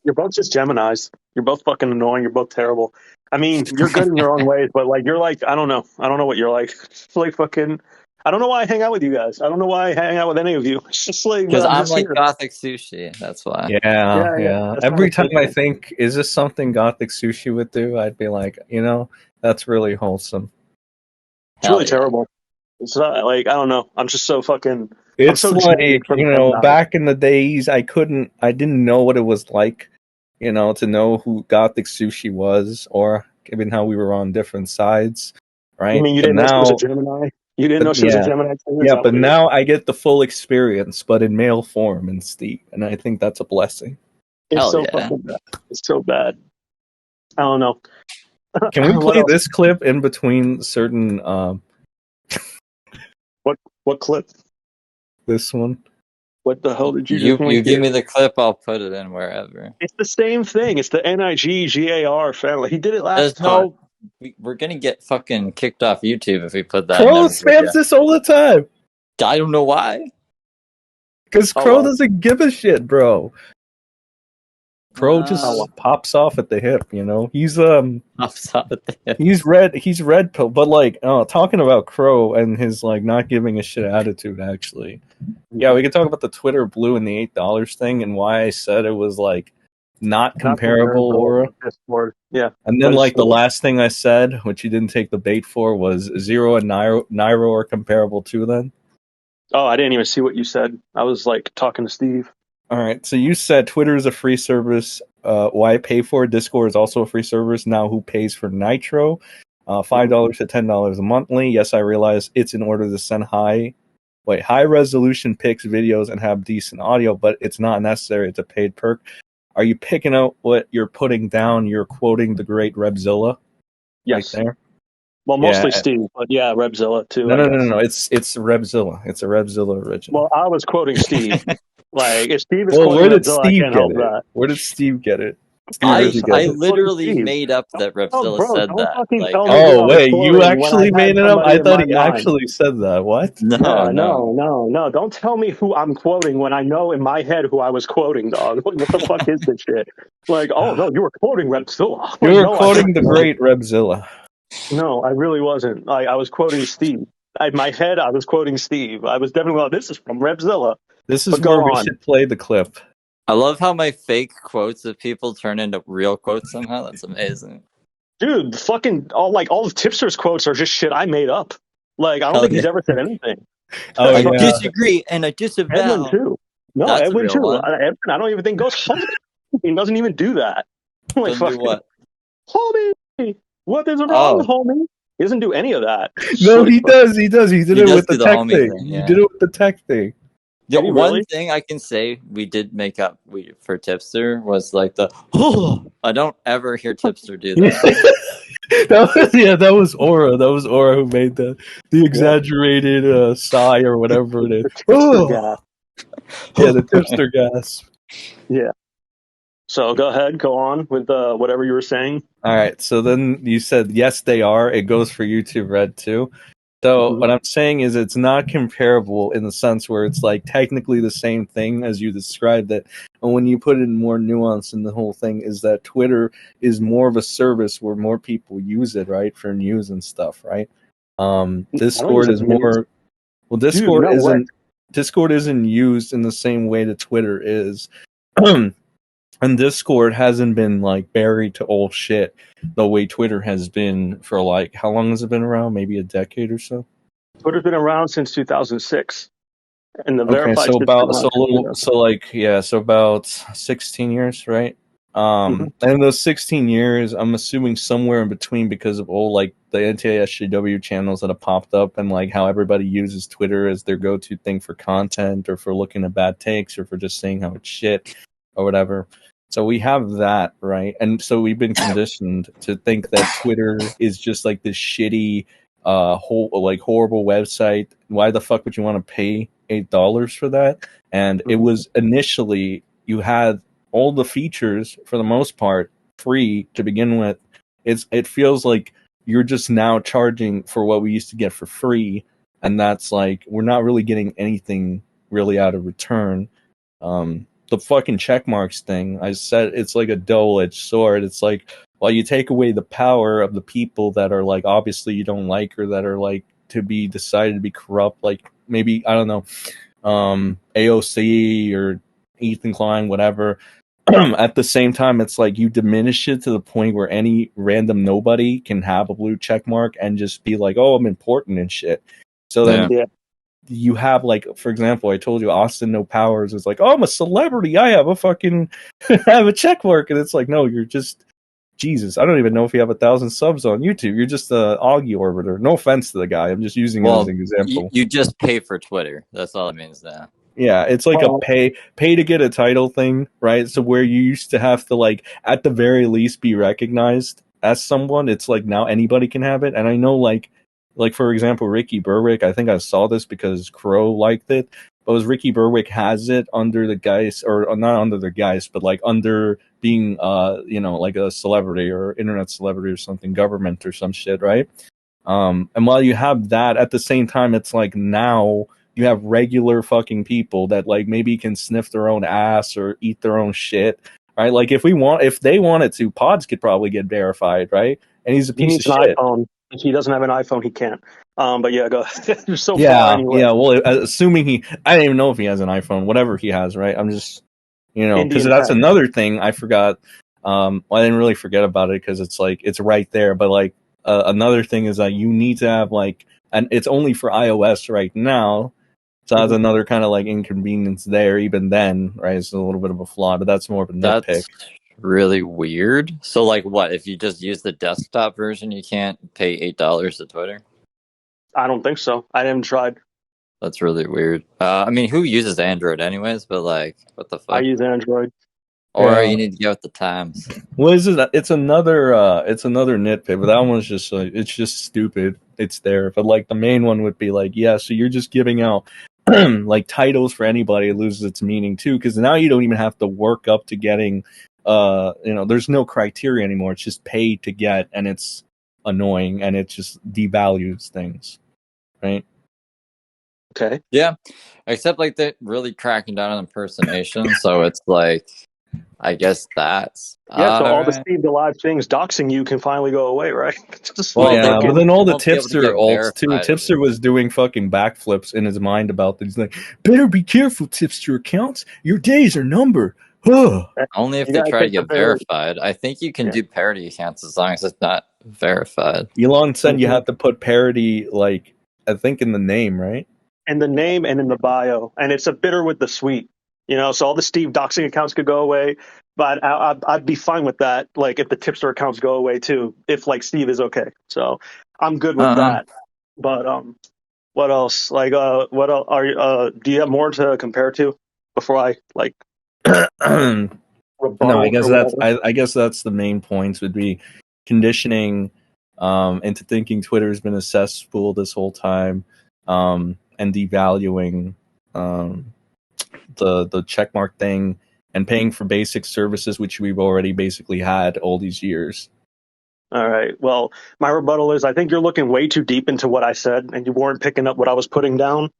Speaker 1: You're both just Geminis. You're both fucking annoying. You're both terrible. I mean, you're good in your own ways, but like you're like, I don't know. I don't know what you're like. It's like fucking. I don't know why I hang out with you guys. I don't know why I hang out with any of you. It's just like
Speaker 2: because I'm like
Speaker 1: here.
Speaker 2: Gothic Sushi. That's why.
Speaker 3: Yeah.
Speaker 1: That's
Speaker 3: Every
Speaker 1: fine.
Speaker 3: time I think, is this something Gothic Sushi would do? I'd be like, that's really wholesome.
Speaker 1: It's really terrible. It's not like, I don't know. I'm just so fucking.
Speaker 3: It's
Speaker 1: so
Speaker 3: like,
Speaker 1: Geminis.
Speaker 3: back in the days, I didn't know what it was like, to know who Gothic Sushi was, or given how we were on different sides, right?
Speaker 1: I mean, you didn't know she was a Gemini? You didn't know she was a Gemini?
Speaker 3: Yeah, but now I get the full experience, but in male form and Steve, and I think that's a blessing.
Speaker 1: It's so fucking bad. It's so bad. I don't know.
Speaker 3: Can we play this clip in between certain...
Speaker 1: What clip?
Speaker 3: This one.
Speaker 1: What the hell did you
Speaker 2: You
Speaker 1: just
Speaker 2: give me the clip, I'll put it in wherever.
Speaker 1: It's the same thing. It's the NIGGAR family. He did it last time.
Speaker 2: We're gonna get fucking kicked off YouTube if we put that.
Speaker 3: Crow spams this all the time.
Speaker 2: I don't know why.
Speaker 3: Because Crow doesn't give a shit, bro. Crow just pops off at the hip, He's
Speaker 2: pops off at the hip.
Speaker 3: He's red pill, but like talking about Crow and his like not giving a shit attitude, actually. Yeah, we can talk about the Twitter blue and the $8 thing and why I said it was like not comparable, Aura.
Speaker 1: Yeah.
Speaker 3: And then like the last thing I said, which you didn't take the bait for, was Zero and Nairo are comparable too then.
Speaker 1: Oh, I didn't even see what you said. I was like talking to Steve.
Speaker 3: All right, so you said Twitter is a free service. Why pay for it? Discord is also a free service. Now, who pays for Nitro? $5 to $10 a monthly. Yes, I realize it's in order to send hi high resolution pics, videos, and have decent audio, but it's not necessary. It's a paid perk. Are you picking out what you're putting down? You're quoting the great Rebzilla,
Speaker 1: Yes.
Speaker 3: right there.
Speaker 1: Well, mostly Steve, but yeah, Rebzilla too.
Speaker 3: No. It's Rebzilla. It's a Rebzilla original.
Speaker 1: Well, I was quoting Steve. Like, if Steve is
Speaker 3: well,
Speaker 1: quoting
Speaker 3: where did
Speaker 1: Rebzilla,
Speaker 3: Steve
Speaker 1: I can't
Speaker 3: get
Speaker 1: help
Speaker 3: it?
Speaker 1: that.
Speaker 3: Where did Steve get it?
Speaker 2: I literally made up that Repzilla said
Speaker 1: don't
Speaker 2: that.
Speaker 1: Fucking
Speaker 2: Like,
Speaker 1: tell me who I was
Speaker 3: wait, you
Speaker 1: quoting when
Speaker 3: actually
Speaker 1: I had
Speaker 3: made it up?
Speaker 1: somebody
Speaker 3: I
Speaker 1: in
Speaker 3: thought
Speaker 1: my
Speaker 3: he
Speaker 1: mind.
Speaker 3: actually said that. What?
Speaker 1: No. Don't tell me who I'm quoting when I know in my head who I was quoting, dog. What the fuck is this shit? Like, oh no, you were quoting Rebzilla. Like,
Speaker 3: You were
Speaker 1: no,
Speaker 3: quoting the great Rebzilla.
Speaker 1: No, I really wasn't. Like, I was quoting Steve. In my head, I was quoting Steve. I was definitely like, this is from Rebzilla.
Speaker 3: This is where we should play the clip.
Speaker 2: I love how my fake quotes of people turn into real quotes somehow. That's amazing.
Speaker 1: Dude, fucking all the tipsters quotes are just shit I made up. Like, I don't think he's ever said anything.
Speaker 2: I disagree and I disavow.
Speaker 1: Edwin too. No,
Speaker 2: That's
Speaker 1: Edwin too.
Speaker 2: Edwin,
Speaker 1: I don't even think goes homie. He doesn't even do that. Like,
Speaker 2: doesn't do what?
Speaker 1: Homie, what is wrong, homie? He doesn't do any of that.
Speaker 3: No, he does. He does. He did it with the tech thing.
Speaker 2: Yeah.
Speaker 3: He did it with the tech thing.
Speaker 2: The one thing I can say we did make up for Tipster was like I don't ever hear Tipster do that.
Speaker 3: that was Aura. That was Aura who made the exaggerated sigh or whatever it is.
Speaker 1: The tipster gas.
Speaker 3: Yeah, the tipster gas.
Speaker 1: Yeah. So go ahead, go on with whatever you were saying.
Speaker 3: All right. So then you said yes, they are. It goes for YouTube Red too. So what I'm saying is it's not comparable in the sense where it's like technically the same thing as you described it. And when you put in more nuance in the whole thing is that Twitter is more of a service where more people use it, right? For news and stuff, right? Discord is more Discord isn't used in the same way that Twitter is. And Discord hasn't been like buried to old shit the way Twitter has been for like how long has it been around? Maybe a decade or so.
Speaker 1: Twitter's been around since 2006, and the
Speaker 3: verified. So about 16 years, right? And in those 16 years, I'm assuming somewhere in between because of all like the anti-SJW channels that have popped up and like how everybody uses Twitter as their go-to thing for content or for looking at bad takes or for just saying how it's shit or whatever. So we have that, right? And so we've been conditioned to think that Twitter is just like this shitty, horrible website. Why the fuck would you want to pay $8 for that? And it was initially you had all the features for the most part free to begin with. It feels like you're just now charging for what we used to get for free, and that's like we're not really getting anything really out of return. The fucking check marks thing, I said it's like a double-edged sword. It's like, well, you take away the power of the people that are like obviously you don't like or that are like to be decided to be corrupt, like maybe I don't know, AOC or Ethan Klein, whatever. At the same time, it's like you diminish it to the point where any random nobody can have a blue check mark and just be like, oh, I'm important and shit. So then you have like, for example, I told you Austin No Powers is like, oh, I'm a celebrity. I have a fucking have a check mark. And it's like, no, you're just Jesus. I don't even know if you have 1,000 subs on YouTube. You're just a Augie orbiter. No offense to the guy. I'm just using him as an example.
Speaker 2: You just pay for Twitter. That's all it means now.
Speaker 3: Yeah, it's like a pay to get a title thing, right? So where you used to have to like at the very least be recognized as someone, it's like now anybody can have it. And I know like for example, Ricky Berwick, I think I saw this because Crow liked it. But was Ricky Berwick has it under the guise, or not under the guise, but like under being like a celebrity or internet celebrity or something, government or some shit, right? And while you have that, at the same time, it's like now you have regular fucking people that like maybe can sniff their own ass or eat their own shit, right? Like if they wanted to, Pods could probably get verified, right? And he's a piece of shit.
Speaker 1: iPhone. If he doesn't have an iPhone, he can't. But yeah, go. You're so
Speaker 3: far
Speaker 1: anyway.
Speaker 3: Yeah. Well, assuming I don't even know if he has an iPhone. Whatever he has, right? I'm just, because that's another thing I forgot. Well, I didn't really forget about it because it's like it's right there. But like another thing is that you need to have like, and it's only for iOS right now. So that's another kind of like inconvenience there. Even then, right? It's a little bit of a flaw, but that's more of a nitpick.
Speaker 2: That's really weird. So, like, what if you just use the desktop version? You can't pay $8 to Twitter.
Speaker 1: I don't think so. I haven't tried.
Speaker 2: That's really weird. I mean, who uses Android anyways? But like, what the fuck?
Speaker 1: I use Android.
Speaker 2: Or you need to go with the times.
Speaker 3: What is it? It's another nitpick, but that one's just it's just stupid. It's there, but like the main one would be like, yeah, so you're just giving out like titles for anybody. It loses its meaning too, because now you don't even have to work up to getting there's no criteria anymore. It's just pay to get, and it's annoying, and it just devalues things, right?
Speaker 1: Okay.
Speaker 2: Yeah, except like they're really cracking down on impersonation, so it's like, I guess that's
Speaker 1: so all the
Speaker 2: right.
Speaker 1: Steve Delive things doxing you can finally go away, right?
Speaker 3: Well, yeah, but then all the
Speaker 2: won't be able to
Speaker 3: tipster
Speaker 2: get
Speaker 3: ults too.
Speaker 2: verified.
Speaker 3: Tipster was doing fucking backflips in his mind about these. Like, better be careful, tipster accounts. Your days are numbered.
Speaker 2: Only if
Speaker 1: You
Speaker 2: they
Speaker 1: gotta
Speaker 2: try to
Speaker 1: take the
Speaker 2: get
Speaker 1: parody.
Speaker 2: verified. I think you can do parody accounts as long as it's not verified.
Speaker 3: Elon said you
Speaker 1: Mhm.
Speaker 3: have to put parody, like, I think in the name, right?
Speaker 1: In the name and in the bio, and it's a bitter with the sweet. So all the Steve doxing accounts could go away, but I'd be fine with that. Like if the tipster accounts go away too, if like Steve is okay. So I'm good with that. But what else? Like what else are you? Do you have more to compare to before I like
Speaker 3: No,
Speaker 1: rebuttal or whatever?
Speaker 3: I guess that's the main points would be conditioning into thinking Twitter has been a cesspool this whole time, and devaluing the checkmark thing and paying for basic services which we've already basically had all these years.
Speaker 1: All right. Well, my rebuttal is I think you're looking way too deep into what I said and you weren't picking up what I was putting down.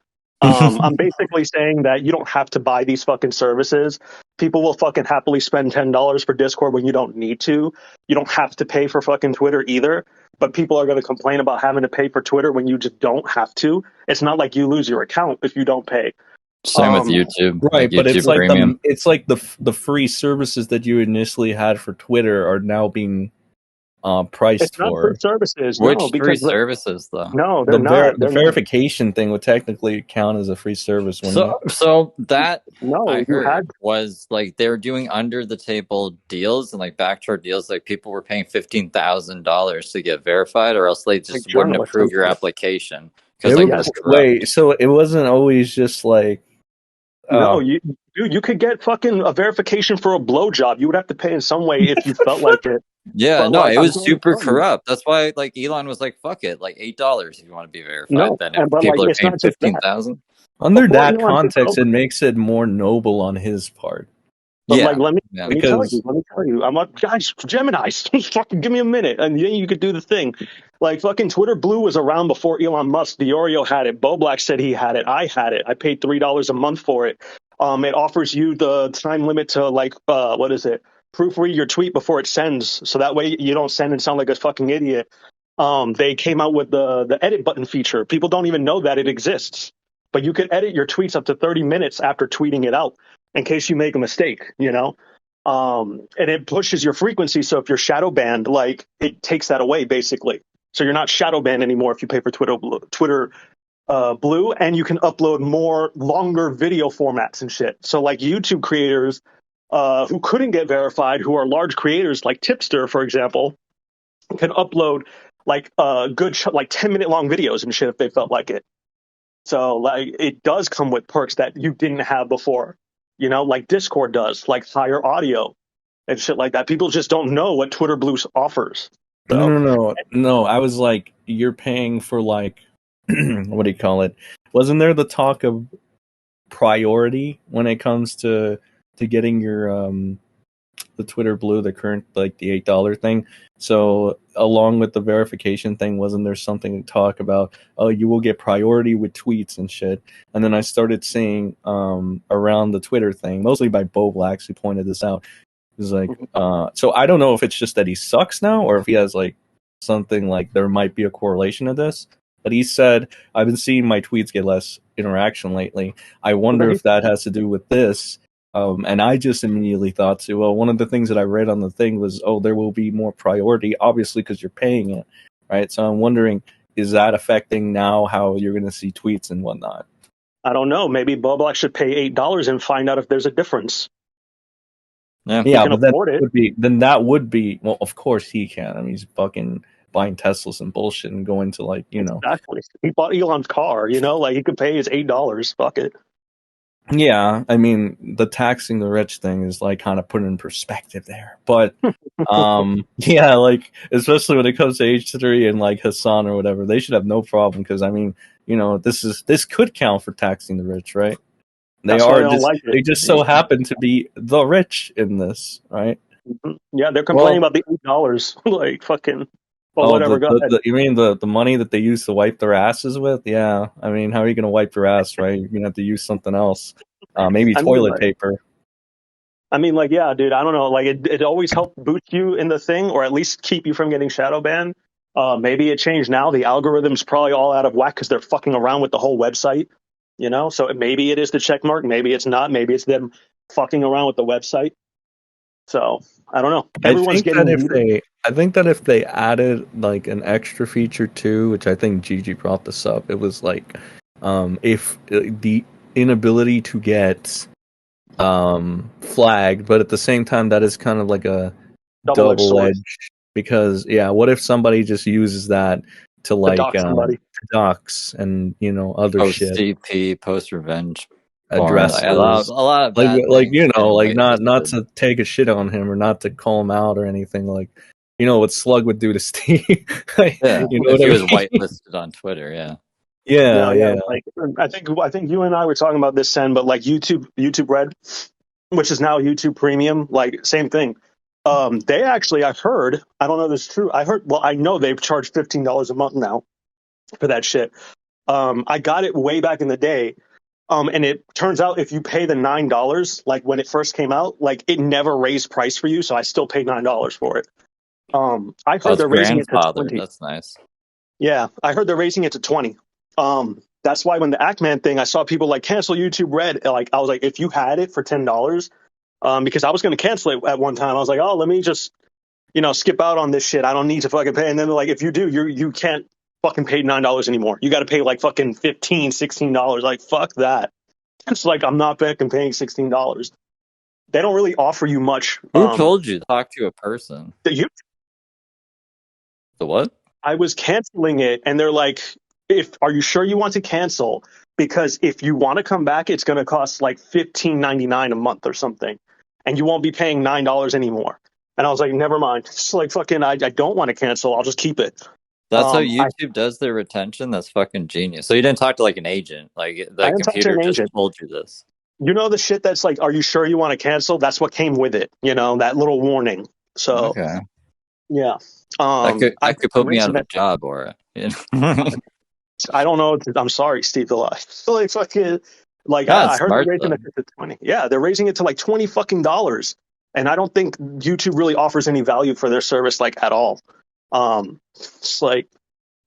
Speaker 1: I'm basically saying that you don't have to buy these fucking services. People will fucking happily spend $10 for Discord when you don't need to. You don't have to pay for fucking Twitter either. But people are going to complain about having to pay for Twitter when you just don't have to. It's not like you lose your account if you don't pay.
Speaker 2: Same with YouTube,
Speaker 3: right?
Speaker 2: Like
Speaker 3: but
Speaker 2: YouTube
Speaker 3: it's like
Speaker 2: Premium.
Speaker 3: it's like the free services that you initially had for Twitter are now being priced
Speaker 1: It's not
Speaker 3: for.
Speaker 1: free services,
Speaker 2: Which
Speaker 1: no,
Speaker 2: free
Speaker 1: because
Speaker 2: services though?
Speaker 1: no, they're not.
Speaker 3: The
Speaker 1: They're not.
Speaker 3: verification thing would technically count as a free service, wouldn't it?
Speaker 2: So that
Speaker 1: No,
Speaker 2: I
Speaker 1: you
Speaker 2: heard
Speaker 1: had
Speaker 2: was like they were doing under the table deals and like backdoor deals. Like people were paying $15,000 to get verified, or else they
Speaker 1: like
Speaker 2: just wouldn't
Speaker 1: journalists and
Speaker 2: approve your
Speaker 1: shit.
Speaker 2: application because like it was corrupt.
Speaker 3: Wait, so it wasn't always just like
Speaker 1: No, you could get fucking a verification for a blowjob. You would have to pay in some way if you felt like it.
Speaker 2: Yeah,
Speaker 1: But
Speaker 2: no,
Speaker 1: like
Speaker 2: it
Speaker 1: I'm
Speaker 2: was
Speaker 1: trying to
Speaker 2: super
Speaker 1: tell you,
Speaker 2: corrupt. That's why like Elon was like, "Fuck it, like $8 if you want to be verified."
Speaker 1: no,
Speaker 2: Then if
Speaker 1: and but like
Speaker 2: people are
Speaker 1: it's
Speaker 2: paying
Speaker 1: not just that.
Speaker 2: 15,000,
Speaker 3: under
Speaker 1: Before
Speaker 3: that
Speaker 1: Elon took
Speaker 3: context,
Speaker 1: over,
Speaker 3: it makes it more noble on his part.
Speaker 1: but
Speaker 2: yeah,
Speaker 1: like let
Speaker 2: yeah.
Speaker 1: me tell
Speaker 3: Because
Speaker 1: you, I'm like guys, Gemini, fucking give me a minute, and then you could do the thing. Like fucking Twitter Blue was around before Elon Musk. Diorio had it. Bo Black said he had it. I had it. I paid $3 a month for it. It offers you the time limit to like what is it? Proofread your tweet before it sends, so that way you don't send and sound like a fucking idiot. They came out with the edit button feature. People don't even know that it exists, but you can edit your tweets up to 30 minutes after tweeting it out in case you make a mistake. And it pushes your frequency. So if you're shadow banned, like it takes that away basically. So you're not shadow banned anymore if you pay for Twitter Blue, and you can upload more longer video formats and shit. So like YouTube creators who couldn't get verified, who are large creators like Tipster, for example, can upload like good like 10-minute long videos and shit if they felt like it. So like it does come with perks that you didn't have before. Like Discord does, like higher audio and shit like that. People just don't know what Twitter Blue offers. So
Speaker 3: no. I was like, you're paying for like, what do you call it? Wasn't there the talk of priority when it comes to getting your the Twitter Blue, the current like the $8 thing? So along with the verification thing, wasn't there something to talk about? Oh, you will get priority with tweets and shit. And then I started seeing around the Twitter thing, mostly by Bo Blacks, who pointed this out. It was like, so I don't know if it's just that he sucks now, or if he has like something like there might be a correlation to this. But he said, I've been seeing my tweets get less interaction lately. I wonder if that has to do with this. And I just immediately thought to, well, one of the things that I read on the thing was, oh, there will be more priority, obviously, because you're paying it, right? So I'm wondering, is that affecting now how you're going to see tweets and whatnot?
Speaker 1: I don't know. Maybe Bo Black should pay $8 and find out if there's a difference.
Speaker 3: Yeah, but that would be well. Of course he can. I mean, he's fucking buying Teslas and bullshit and going to like, you know.
Speaker 1: Exactly. He bought Elon's car, you know, like he could pay his $8. Fuck it.
Speaker 3: Yeah, I mean, the taxing the rich thing is like kind of put in perspective there. But yeah, like especially when it comes to H3 and like Hassan or whatever, they should have no problem because I mean, you know, this could count for taxing the rich, right?
Speaker 1: That's why they don't like it.
Speaker 3: They just so happen to be the rich in this, right?
Speaker 1: Yeah, they're complaining about the $8. Like fucking whatever, go ahead.
Speaker 3: You mean the money that they use to wipe their asses with? Yeah. I mean, how are you gonna wipe your ass, right? You're gonna have to use something else. Maybe toilet paper.
Speaker 1: I mean, like, yeah, dude, I don't know. Like, it always helped boost you in the thing, or at least keep you from getting shadow banned. Maybe it changed now. The algorithm's probably all out of whack because they're fucking around with the whole website, you know? So maybe it is the check mark. Maybe it's not. Maybe it's them fucking around with the website. So I don't know.
Speaker 3: I think that if they added like an extra feature too, which I think Gigi brought this up, it was like if the inability to get flagged, but at the same time that is kind of like a double edge because what if somebody just uses that to like dox and you know other
Speaker 2: post
Speaker 3: shit,
Speaker 2: CP, post revenge
Speaker 3: addresses,
Speaker 2: a lot of bad
Speaker 3: like you know, like not to take a shit on him or not to call him out or anything, like you know what Slug would do to Steve.
Speaker 2: Yeah,
Speaker 3: you know
Speaker 2: if he
Speaker 3: I
Speaker 2: was
Speaker 3: mean?
Speaker 2: whitelisted on Twitter,
Speaker 3: yeah.
Speaker 1: Like, I think you and I were talking about this, Sen, but like YouTube Red, which is now YouTube Premium, like same thing. They actually, I heard, I don't know if this is true. I know they've charged $15 a month now for that shit. I got it way back in the day. And it turns out if you pay the $9, like when it first came out, like it never raised price for you. So I still paid $9 for it. I heard they're raising it to 20.
Speaker 2: That's nice.
Speaker 1: Yeah, I heard they're raising it to 20. That's why when the Ackman thing, I saw people like cancel YouTube Red. Like I was like, if you had it for $10, because I was going to cancel it at one time. I was like, oh, let me just, you know, skip out on this shit. I don't need to fucking pay. And then they're like, if you do, you can't fucking pay $9 anymore. You got to pay like fucking $15, $16. Like fuck that. It's like I'm not fucking paying $16. They don't really offer you much.
Speaker 2: Who told you to talk to a person?
Speaker 1: The
Speaker 2: what?
Speaker 1: I was canceling it, and they're like, are you sure you want to cancel? Because if you want to come back, it's going to cost like $15.99 a month or something, and you won't be paying $9 anymore. And I was like, never mind. It's like fucking, I don't want to cancel. I'll just keep it.
Speaker 2: That's how YouTube does their retention. That's fucking genius. So you didn't talk to like an agent. Like the computer just told you this.
Speaker 1: You know the shit that's like, are you sure you want to cancel? That's what came with it. You know, that little warning. So
Speaker 2: okay.
Speaker 1: Yeah.
Speaker 2: I could put me out of a job, or you know?
Speaker 1: I don't know. I'm sorry, Steve Delive. Like fucking, like I heard they're raising it to 20. Yeah, they're raising it to like $20 fucking dollars, and I don't think YouTube really offers any value for their service like at all. It's like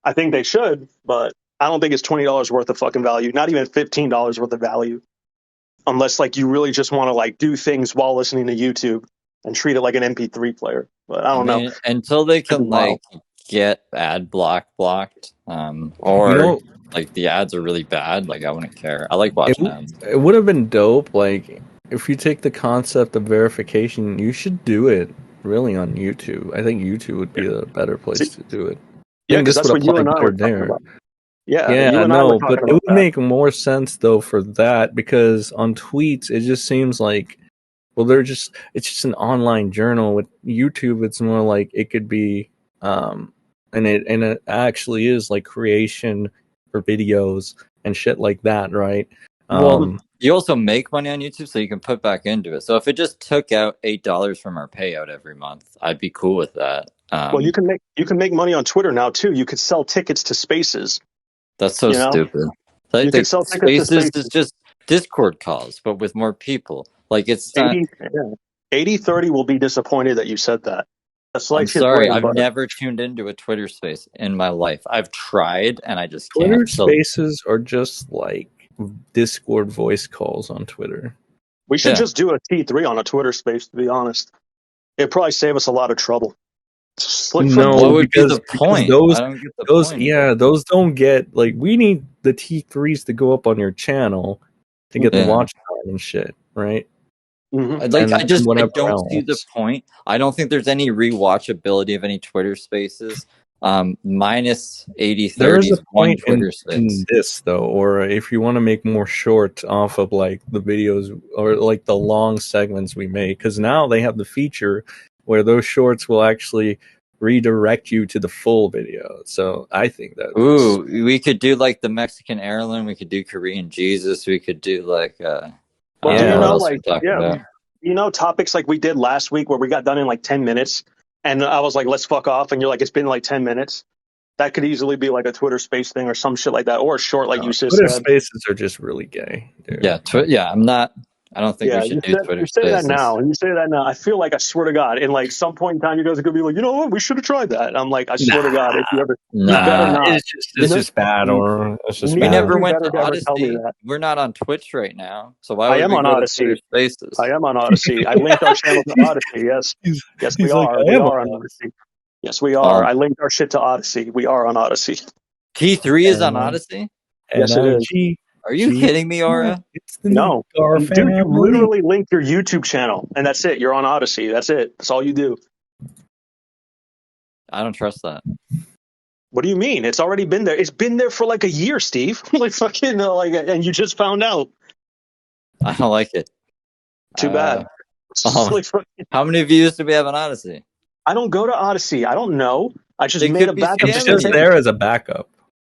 Speaker 1: I think they should, but I don't think it's $20 worth of fucking value. Not even $15 worth of value, unless like you really just want to like do things while listening to YouTube and treat it like an MP3 player. But I don't know
Speaker 2: until they can like get ad blocked, or you know, like the ads are really bad. Like I wouldn't care. I like watching ads.
Speaker 3: It would have been dope. Like if you take the concept of verification, you should do it really on YouTube. I think YouTube would be a better place to do it.
Speaker 1: Yeah, because that's what you and I were talking about. Yeah,
Speaker 3: no, but it would make more sense though for that, because on Tweets it just seems like, well, it's just an online journal. With YouTube, it's more like it could be, and it actually is like creation for videos and shit like that, right?
Speaker 2: Well, you also make money on YouTube, so you can put back into it. So if it just took out $8 from our payout every month, I'd be cool with that.
Speaker 1: Well, you can make money on Twitter now too. You could sell tickets to Spaces.
Speaker 2: That's so stupid. Like,
Speaker 1: you can sell tickets to Spaces.
Speaker 2: Is just Discord calls, but with more people. Like it's
Speaker 1: 80/30 will be disappointed that you said that.
Speaker 2: I'm sorry, I've never tuned into a Twitter space in my life. I've tried and I just can't.
Speaker 3: Twitter spaces are just like Discord voice calls on Twitter.
Speaker 1: We should just do a T3 on a Twitter space, to be honest. It'd probably save us a lot of trouble.
Speaker 3: No, what would be the point? Those don't get, like, we need the T3s to go up on your channel to get the watch time and shit, right?
Speaker 2: Mm-hmm. I don't see the point. I don't think there's any rewatchability of any Twitter spaces. Minus 80
Speaker 3: There is
Speaker 2: 30
Speaker 3: a
Speaker 2: one
Speaker 3: point
Speaker 2: Twitter
Speaker 3: in
Speaker 2: space.
Speaker 3: this though, or if you want to make more short off of like the videos or like the long segments we make, because now they have the feature where those shorts will actually redirect you to the full video. So I think that
Speaker 2: We could do like the Mexican heirloom. We could do Korean Jesus. We could do like
Speaker 1: Well,
Speaker 2: what
Speaker 1: do you know,
Speaker 2: else we
Speaker 1: like,
Speaker 2: talk about?
Speaker 1: you know, topics like we did last week where we got done in like 10 minutes, and I was like, let's fuck off, and you're like, it's been like 10 minutes. That could easily be like a Twitter space thing or some shit like that, or a short, like you just
Speaker 3: Twitter
Speaker 1: said.
Speaker 3: Spaces are just really gay, dude.
Speaker 2: Yeah, I'm not. I don't think we should do Twitter
Speaker 1: You say that
Speaker 2: Spaces.
Speaker 1: now, and you say that now. I feel like I swear to God, in like some point in time, you guys are gonna be like, you know what, we should have tried that. I'm like, I swear to God, if you ever, you better
Speaker 2: Nah,
Speaker 1: not.
Speaker 3: It's just bad, or it's just
Speaker 2: we
Speaker 3: bad.
Speaker 2: never
Speaker 1: You
Speaker 2: went
Speaker 1: better
Speaker 2: to
Speaker 1: never tell me
Speaker 2: Odyssey.
Speaker 1: that.
Speaker 2: We're not on Twitch right now, so why
Speaker 1: I
Speaker 2: would
Speaker 1: am
Speaker 2: we
Speaker 1: on
Speaker 2: go to Twitter
Speaker 1: Odyssey.
Speaker 2: Spaces?
Speaker 1: I am on Odyssey. I linked our channel to Odyssey. Yes, yes, we
Speaker 3: He's like,
Speaker 1: are.
Speaker 3: I
Speaker 1: We
Speaker 3: am
Speaker 1: are on Odyssey. Yes, we are. I linked our shit to Odyssey. We are on Odyssey.
Speaker 2: T3 is on Odyssey.
Speaker 1: Yes, it is.
Speaker 2: Are you kidding me, Aura?
Speaker 3: It's the
Speaker 1: No,
Speaker 3: Gar
Speaker 1: dude, you
Speaker 3: family.
Speaker 1: literally link your YouTube channel, and that's it. You're on Odyssey. That's it. That's all you do.
Speaker 2: I don't trust that.
Speaker 1: What do you mean? It's already been there. It's been there for like a year, Steve. Like fucking, like, and you just found out.
Speaker 2: I don't like it.
Speaker 1: Too bad. Like,
Speaker 2: how many views do we have on Odyssey?
Speaker 1: I don't go to Odyssey. I don't know. I just
Speaker 2: They
Speaker 1: made
Speaker 2: could
Speaker 1: a
Speaker 2: be
Speaker 1: backup.
Speaker 3: It's just there as a backup.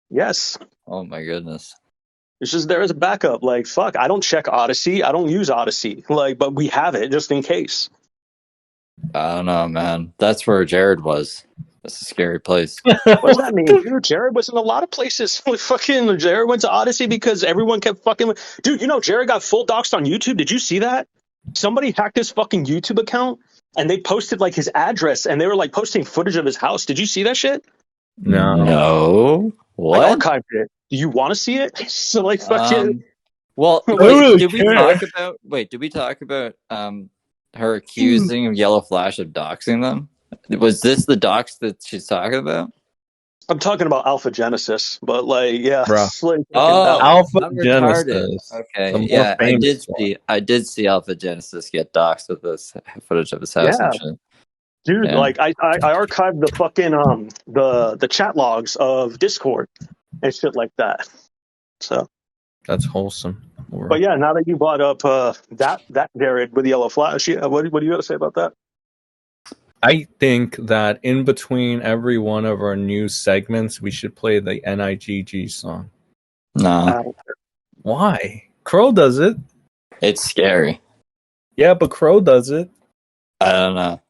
Speaker 1: Yes.
Speaker 2: Oh my goodness.
Speaker 1: It's just there as a backup. Like, fuck, I don't check Odyssey. I don't use Odyssey. Like, but we have it just in case.
Speaker 2: I don't know, man. That's where Jared was. That's a scary place.
Speaker 1: What does that mean, dude? Jared was in a lot of places. Like, fucking Jared went to Odyssey because everyone kept fucking. Dude, you know, Jared got full doxed on YouTube. Did you see that? Somebody hacked his fucking YouTube account and they posted like his address and they were like posting footage of his house. Did you see that shit?
Speaker 2: No. What?
Speaker 1: I archived it. Do you want to see it? So like fucking.
Speaker 2: Well, wait, did we talk about her accusing Yellow Flash of doxing them? Was this the dox that she's talking about?
Speaker 1: I'm talking about Alpha Genesis, but like, yeah. Like,
Speaker 3: Alpha Genesis.
Speaker 2: Okay, yeah, I did see Alpha Genesis get doxed with this footage of his house and shit.
Speaker 1: Dude, like I archived the fucking the chat logs of Discord and shit like that. So
Speaker 3: that's wholesome.
Speaker 1: But yeah, now that you brought up that Jared with Yellow Flash, yeah, what do you got to say about that?
Speaker 3: I think that in between every one of our news segments, we should play the NIGG song.
Speaker 2: No.
Speaker 3: Why? Crow does it.
Speaker 2: It's scary.
Speaker 3: Yeah, but Crow does it.
Speaker 2: I don't know.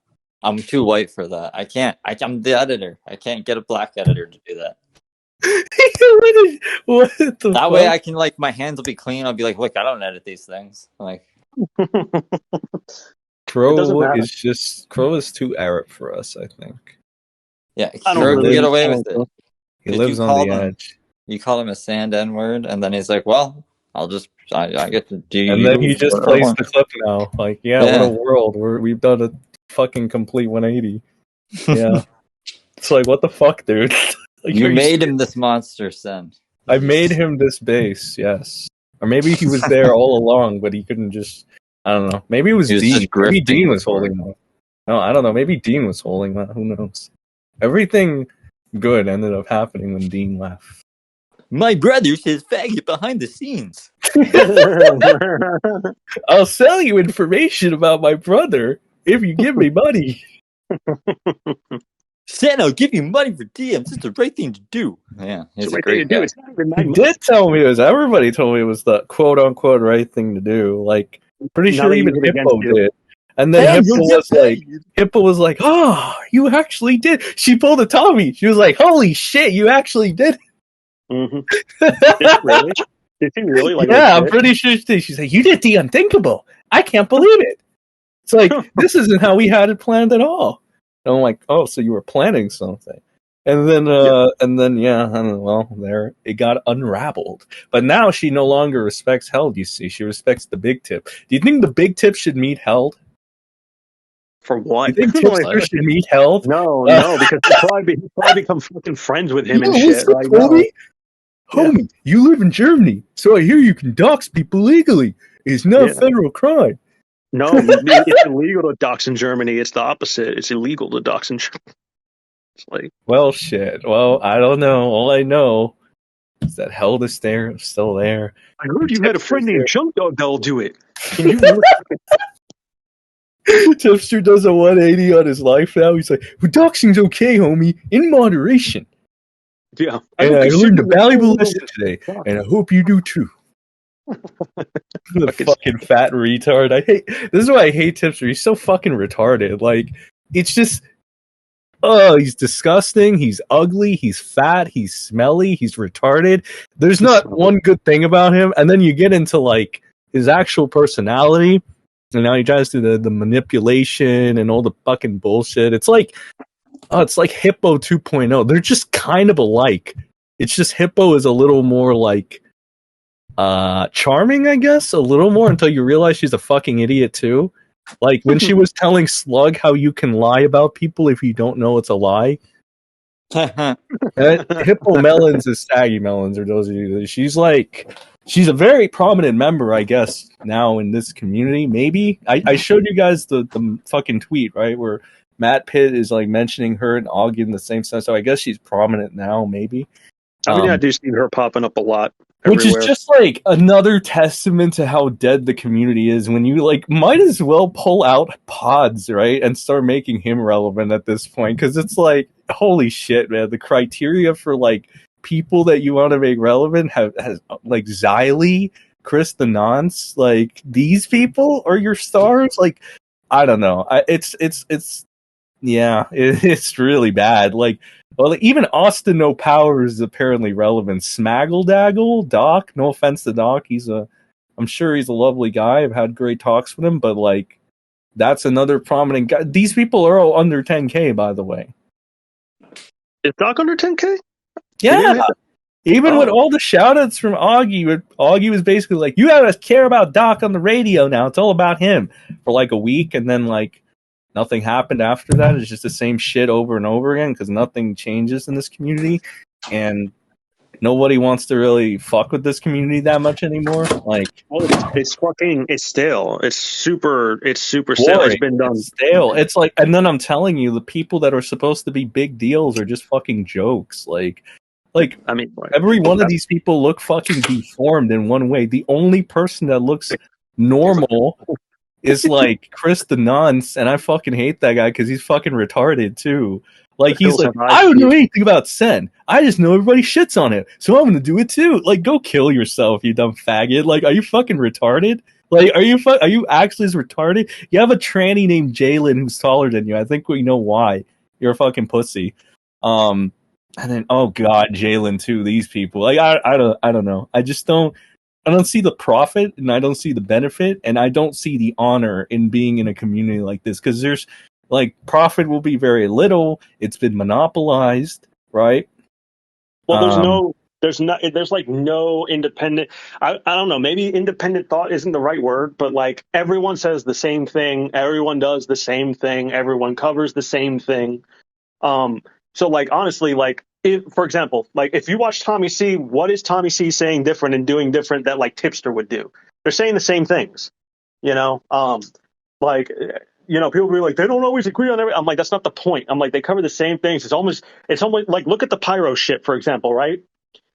Speaker 2: I'm too white for that. I can't. I'm the editor. I can't get a black editor to do that.
Speaker 3: What the
Speaker 2: that
Speaker 3: fuck?
Speaker 2: way I can, like, my hands will be clean. I'll be like, look, I don't edit these things. Like,
Speaker 3: Crow is too Arab for us, I think.
Speaker 2: Yeah, Crow can get away with it.
Speaker 3: He lives on the edge.
Speaker 2: You call him a sand N-word, and then he's like, well, I get to do.
Speaker 3: And then he just plays the clip now. Like, what a world. We've done a fucking complete 180. Yeah. It's like, what the fuck, dude? Like,
Speaker 2: you made him this monster, Sen.
Speaker 3: I made him this base, yes. Or maybe he was there all along, but he couldn't just... I don't know. Maybe it was Dean. Maybe Dean was holding that. No, I don't know. Maybe Dean was holding that. Who knows? Everything good ended up happening when Dean left.
Speaker 2: My brother says faggot behind the scenes.
Speaker 3: I'll sell you information about my brother if you give me money.
Speaker 2: Sen, I'll give you money for DMs. It's the right thing to do. Yeah, it's a great thing to
Speaker 3: do. He did tell me it was. Everybody told me it was the quote unquote right thing to do. Like, pretty sure even Hippo did. And then Hippo was like, "Oh, you actually did." She pulled a Tommy. She was like, "Holy shit, you actually did."
Speaker 1: Mm-hmm. Really? Did she really? Like,
Speaker 3: yeah, I'm pretty sure she did. She's like, "You did the unthinkable. I can't believe it." It's like, this isn't how we had it planned at all. And I'm like, oh, so you were planning something. And then, I don't know, well, there, it got unraveled. But now she no longer respects Held, you see. She respects the Big Tip. Do you think the Big Tip should meet Held?
Speaker 1: For what?
Speaker 3: Do you think Tipster should meet Held?
Speaker 1: No, because he'll probably become fucking friends with him and shit.
Speaker 3: Like, homie, you live in Germany, so I hear you can dox people legally. It's not a federal crime.
Speaker 1: No, it's illegal to dox in Germany. It's the opposite. It's illegal to dox in Germany. Like,
Speaker 3: well, shit. Well, I don't know. All I know is that Held is there, still there.
Speaker 1: I heard you had a friend named Chunk Dog that'll do it. Can you?
Speaker 3: Tipster does a 180 on his life now. He's like, "Doxing's okay, homie, in moderation."
Speaker 1: Yeah,
Speaker 3: And I learned a valuable lesson today, and I hope you do too. The fucking fat retard. I hate. This is why I hate Tipster. He's so fucking retarded. Like, it's just. Oh, he's disgusting. He's ugly. He's fat. He's smelly. He's retarded. There's not one good thing about him. And then you get into like his actual personality, and now he tries to do the manipulation and all the fucking bullshit. It's like Hippo 2.0. They're just kind of alike. It's just Hippo is a little more like charming, I guess, a little more until you realize she's a fucking idiot too. Like when she was telling Slug how you can lie about people if you don't know it's a lie. Hippo Melons is Saggy Melons, or those of you. She's a very prominent member, I guess, now in this community. Maybe I showed you guys the fucking tweet, right, where Matt Pitt is like mentioning her and Augie in the same sense. So I guess she's prominent now, maybe.
Speaker 1: I mean, I do see her popping up a lot.
Speaker 3: Which is just like another testament to how dead the community is when you like might as well pull out Pods, right, and start making him relevant at this point, because it's like, holy shit, man, the criteria for like people that you want to make relevant has like Xylee, Chris the Nonce, like these people are your stars. Like, I don't know, it's really bad. Like, well, even Austin No Power is apparently relevant. Smaggle Daggle, Doc, no offense to Doc, I'm sure he's a lovely guy. I've had great talks with him, but like, that's another prominent guy. These people are all under 10K, by the way.
Speaker 1: Is Doc under 10K?
Speaker 3: Yeah. Even with all the shoutouts from Augie was basically like, you gotta care about Doc on the radio now. It's all about him for like a week, and then like nothing happened after that. It's just the same shit over and over again because nothing changes in this community, and nobody wants to really fuck with this community that much anymore. Like,
Speaker 1: it's stale. It's super stale. It's been done.
Speaker 3: It's stale. It's like, and then I'm telling you, the people that are supposed to be big deals are just fucking jokes. Like I mean, every one of these people look fucking deformed in one way. The only person that looks normal is like Chris the Nonce, and I fucking hate that guy because he's fucking retarded too. Like, he's like, I don't know anything about Sen. I just know everybody shits on it, so I'm gonna do it too. Like, go kill yourself, you dumb faggot. Like, are you fucking retarded? Like, are you actually as retarded? You have a tranny named Jalen who's taller than you. I think we know why. You're a fucking pussy. And then, oh god, Jalen too. These people, like, I don't know. I don't see the profit, and I don't see the benefit, and I don't see the honor in being in a community like this, because there's like, profit will be very little. It's been monopolized, right?
Speaker 1: Well, there's like no independent. I don't know. Maybe independent thought isn't the right word, but like everyone says the same thing. Everyone does the same thing. Everyone covers the same thing. So like, honestly, like, for example, like if you watch Tommy C, what is Tommy C saying different and doing different that like Tipster would do? They're saying the same things, you know? Like, you know, people be like, they don't always agree on everything. I'm like, that's not the point. I'm like, they cover the same things. It's almost like, look at the pyro shit, for example, right?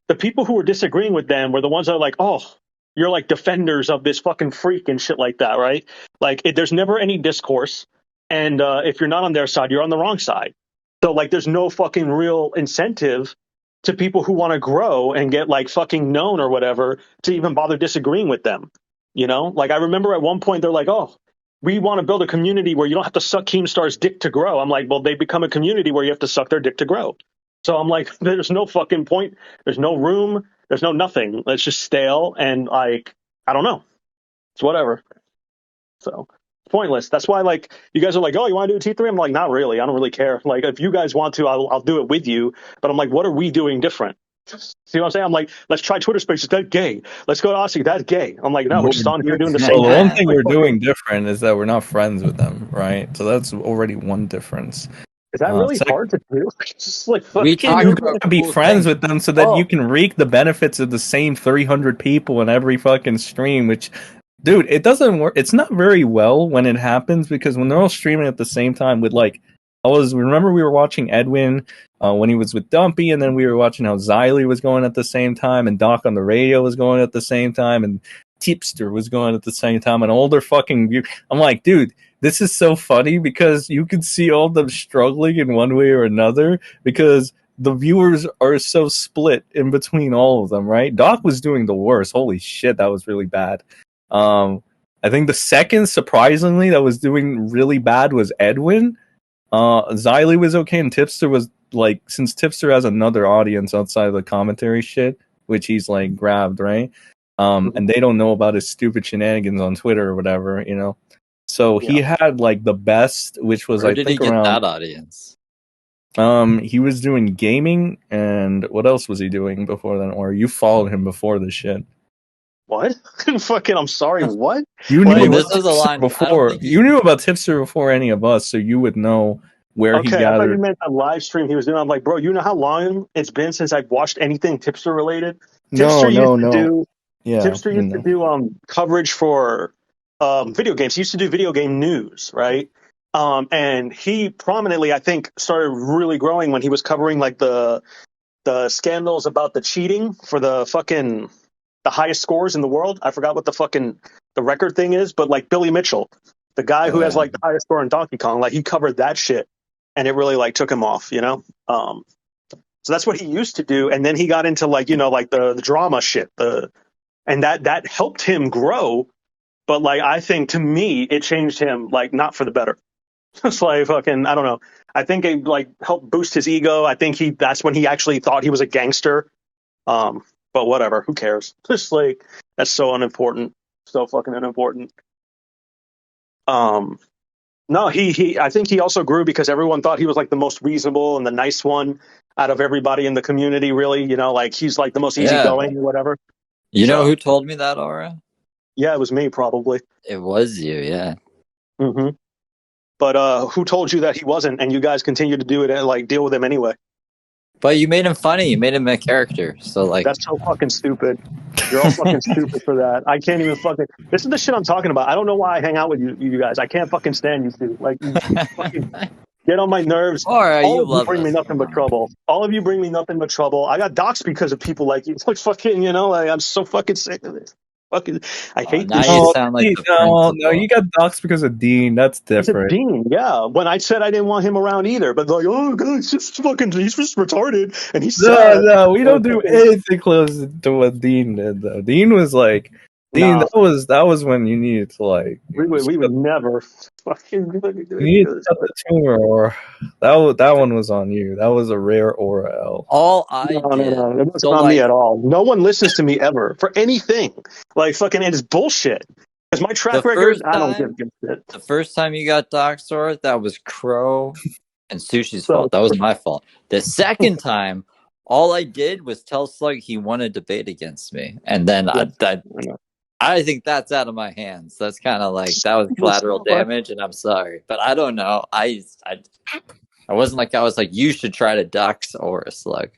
Speaker 1: The people who were disagreeing with them were the ones that are like, oh, you're like defenders of this fucking freak and shit like that, right? Like, there's never any discourse. And if you're not on their side, you're on the wrong side. So, like, there's no fucking real incentive to people who want to grow and get, like, fucking known or whatever to even bother disagreeing with them. You know? Like, I remember at one point they're like, oh, we want to build a community where you don't have to suck Keemstar's dick to grow. I'm like, well, they become a community where you have to suck their dick to grow. So I'm like, there's no fucking point. There's no room. There's no nothing. It's just stale. And, like, I don't know. It's whatever. So... pointless. That's why, like, you guys are like, oh, you want to do a T3? I'm like, not really. I don't really care. Like, if you guys want to, I'll do it with you. But I'm like, what are we doing different? See what I'm saying? I'm like, let's try Twitter Spaces. That's gay. Let's go to Aussie. That's gay. I'm like, no, we're just on here doing the same.
Speaker 3: Well, the one thing we're doing different is that we're not friends with them, right? So that's already one difference.
Speaker 1: Is that really hard to do? Just like,
Speaker 3: you can be friends with them so that you can reap the benefits of the same 300 people in every fucking stream, which... dude, it doesn't work. It's not very well when it happens, because when they're all streaming at the same time with like remember we were watching Edwin when he was with Dumpy, and then we were watching how Xylee was going at the same time, and Doc on the radio was going at the same time, and Tipster was going at the same time, and older fucking view. I'm like, dude, this is so funny because you can see all of them struggling in one way or another because the viewers are so split in between all of them, right? Doc was doing the worst. Holy shit, that was really bad. I think the second, surprisingly, that was doing really bad was Edwin. Xylee was okay, and Tipster was like, since Tipster has another audience outside of the commentary shit, which he's like grabbed, right? And they don't know about his stupid shenanigans on Twitter or whatever, you know. So he had like the best, which was
Speaker 2: Where
Speaker 3: I
Speaker 2: did
Speaker 3: think
Speaker 2: he get
Speaker 3: around
Speaker 2: that audience?
Speaker 3: he was doing gaming, and what else was he doing before then? Or you followed him before this shit.
Speaker 1: What? Fucking, I'm sorry, what?
Speaker 3: You knew
Speaker 2: Wait,
Speaker 3: about
Speaker 2: this was a line
Speaker 3: before. You knew about Tipster before any of us, so you would know where he
Speaker 1: Okay, I thought you
Speaker 3: gathered.
Speaker 1: meant a live stream he was doing. I'm like, bro, you know how long it's been since I've watched anything Tipster related?
Speaker 3: No. Yeah,
Speaker 1: Tipster used to do coverage for video games. He used to do video game news, right? And he prominently, I think, started really growing when he was covering like the scandals about the cheating for the highest scores in the world. I forgot what the record thing is, but like Billy Mitchell, the guy who has like the highest score in Donkey Kong, like he covered that shit, and it really like took him off, you know. So that's what he used to do, and then he got into like, you know, like the drama shit, and that helped him grow. But like, I think to me, it changed him, like, not for the better. It's like fucking, I don't know. I think it like helped boost his ego. I think that's when he actually thought he was a gangster. But whatever, who cares? Just like, that's so unimportant, so fucking unimportant. No, I think he also grew because everyone thought he was like the most reasonable and the nice one out of everybody in the community. Really, you know, like he's like the most easygoing or whatever.
Speaker 2: You know who told me that, Aura?
Speaker 1: Yeah, it was me, probably.
Speaker 2: It was you, yeah.
Speaker 1: Mm-hmm. But who told you that he wasn't, and you guys continue to do it and like deal with him anyway?
Speaker 2: But you made him funny. You made him a character. So like,
Speaker 1: that's so fucking stupid. You're all fucking stupid for that. I can't even fucking. This is the shit I'm talking about. I don't know why I hang out with you guys. I can't fucking stand you two. Like, you fucking get on my nerves.
Speaker 2: All
Speaker 1: of you
Speaker 2: love
Speaker 1: bring me nothing but trouble. All of you bring me nothing but trouble. I got doxxed because of people like you. It's like fucking, you know, like, I'm so fucking sick of it. Fucking, I hate
Speaker 2: now
Speaker 1: this.
Speaker 2: You sound like
Speaker 3: no, you got doxxed because of Dean. That's different.
Speaker 1: Dean, yeah. When I said I didn't want him around either, but like, oh god, he's just retarded, and he's
Speaker 3: no, we don't do anything close to what Dean did though. Dean was like, Dean, that was when you needed to like.
Speaker 1: We would never fucking do it.
Speaker 3: You needed to cut the tumor, or that one was on you. That was a rare Aura L.
Speaker 2: All I did.
Speaker 1: No, it wasn't on me at all. No one listens to me ever for anything. Like fucking, it's bullshit. Because my track record, I don't give a shit.
Speaker 2: The first time you got doxxed, Aura, that was Crow and Sushi's fault. That was my fault. The second time, all I did was tell Slug he won a debate against me, and then I think that's out of my hands. That's kind of like, that was collateral damage, and I'm sorry, but I don't know. I wasn't like, I was like, you should try to dox Aura, Slug.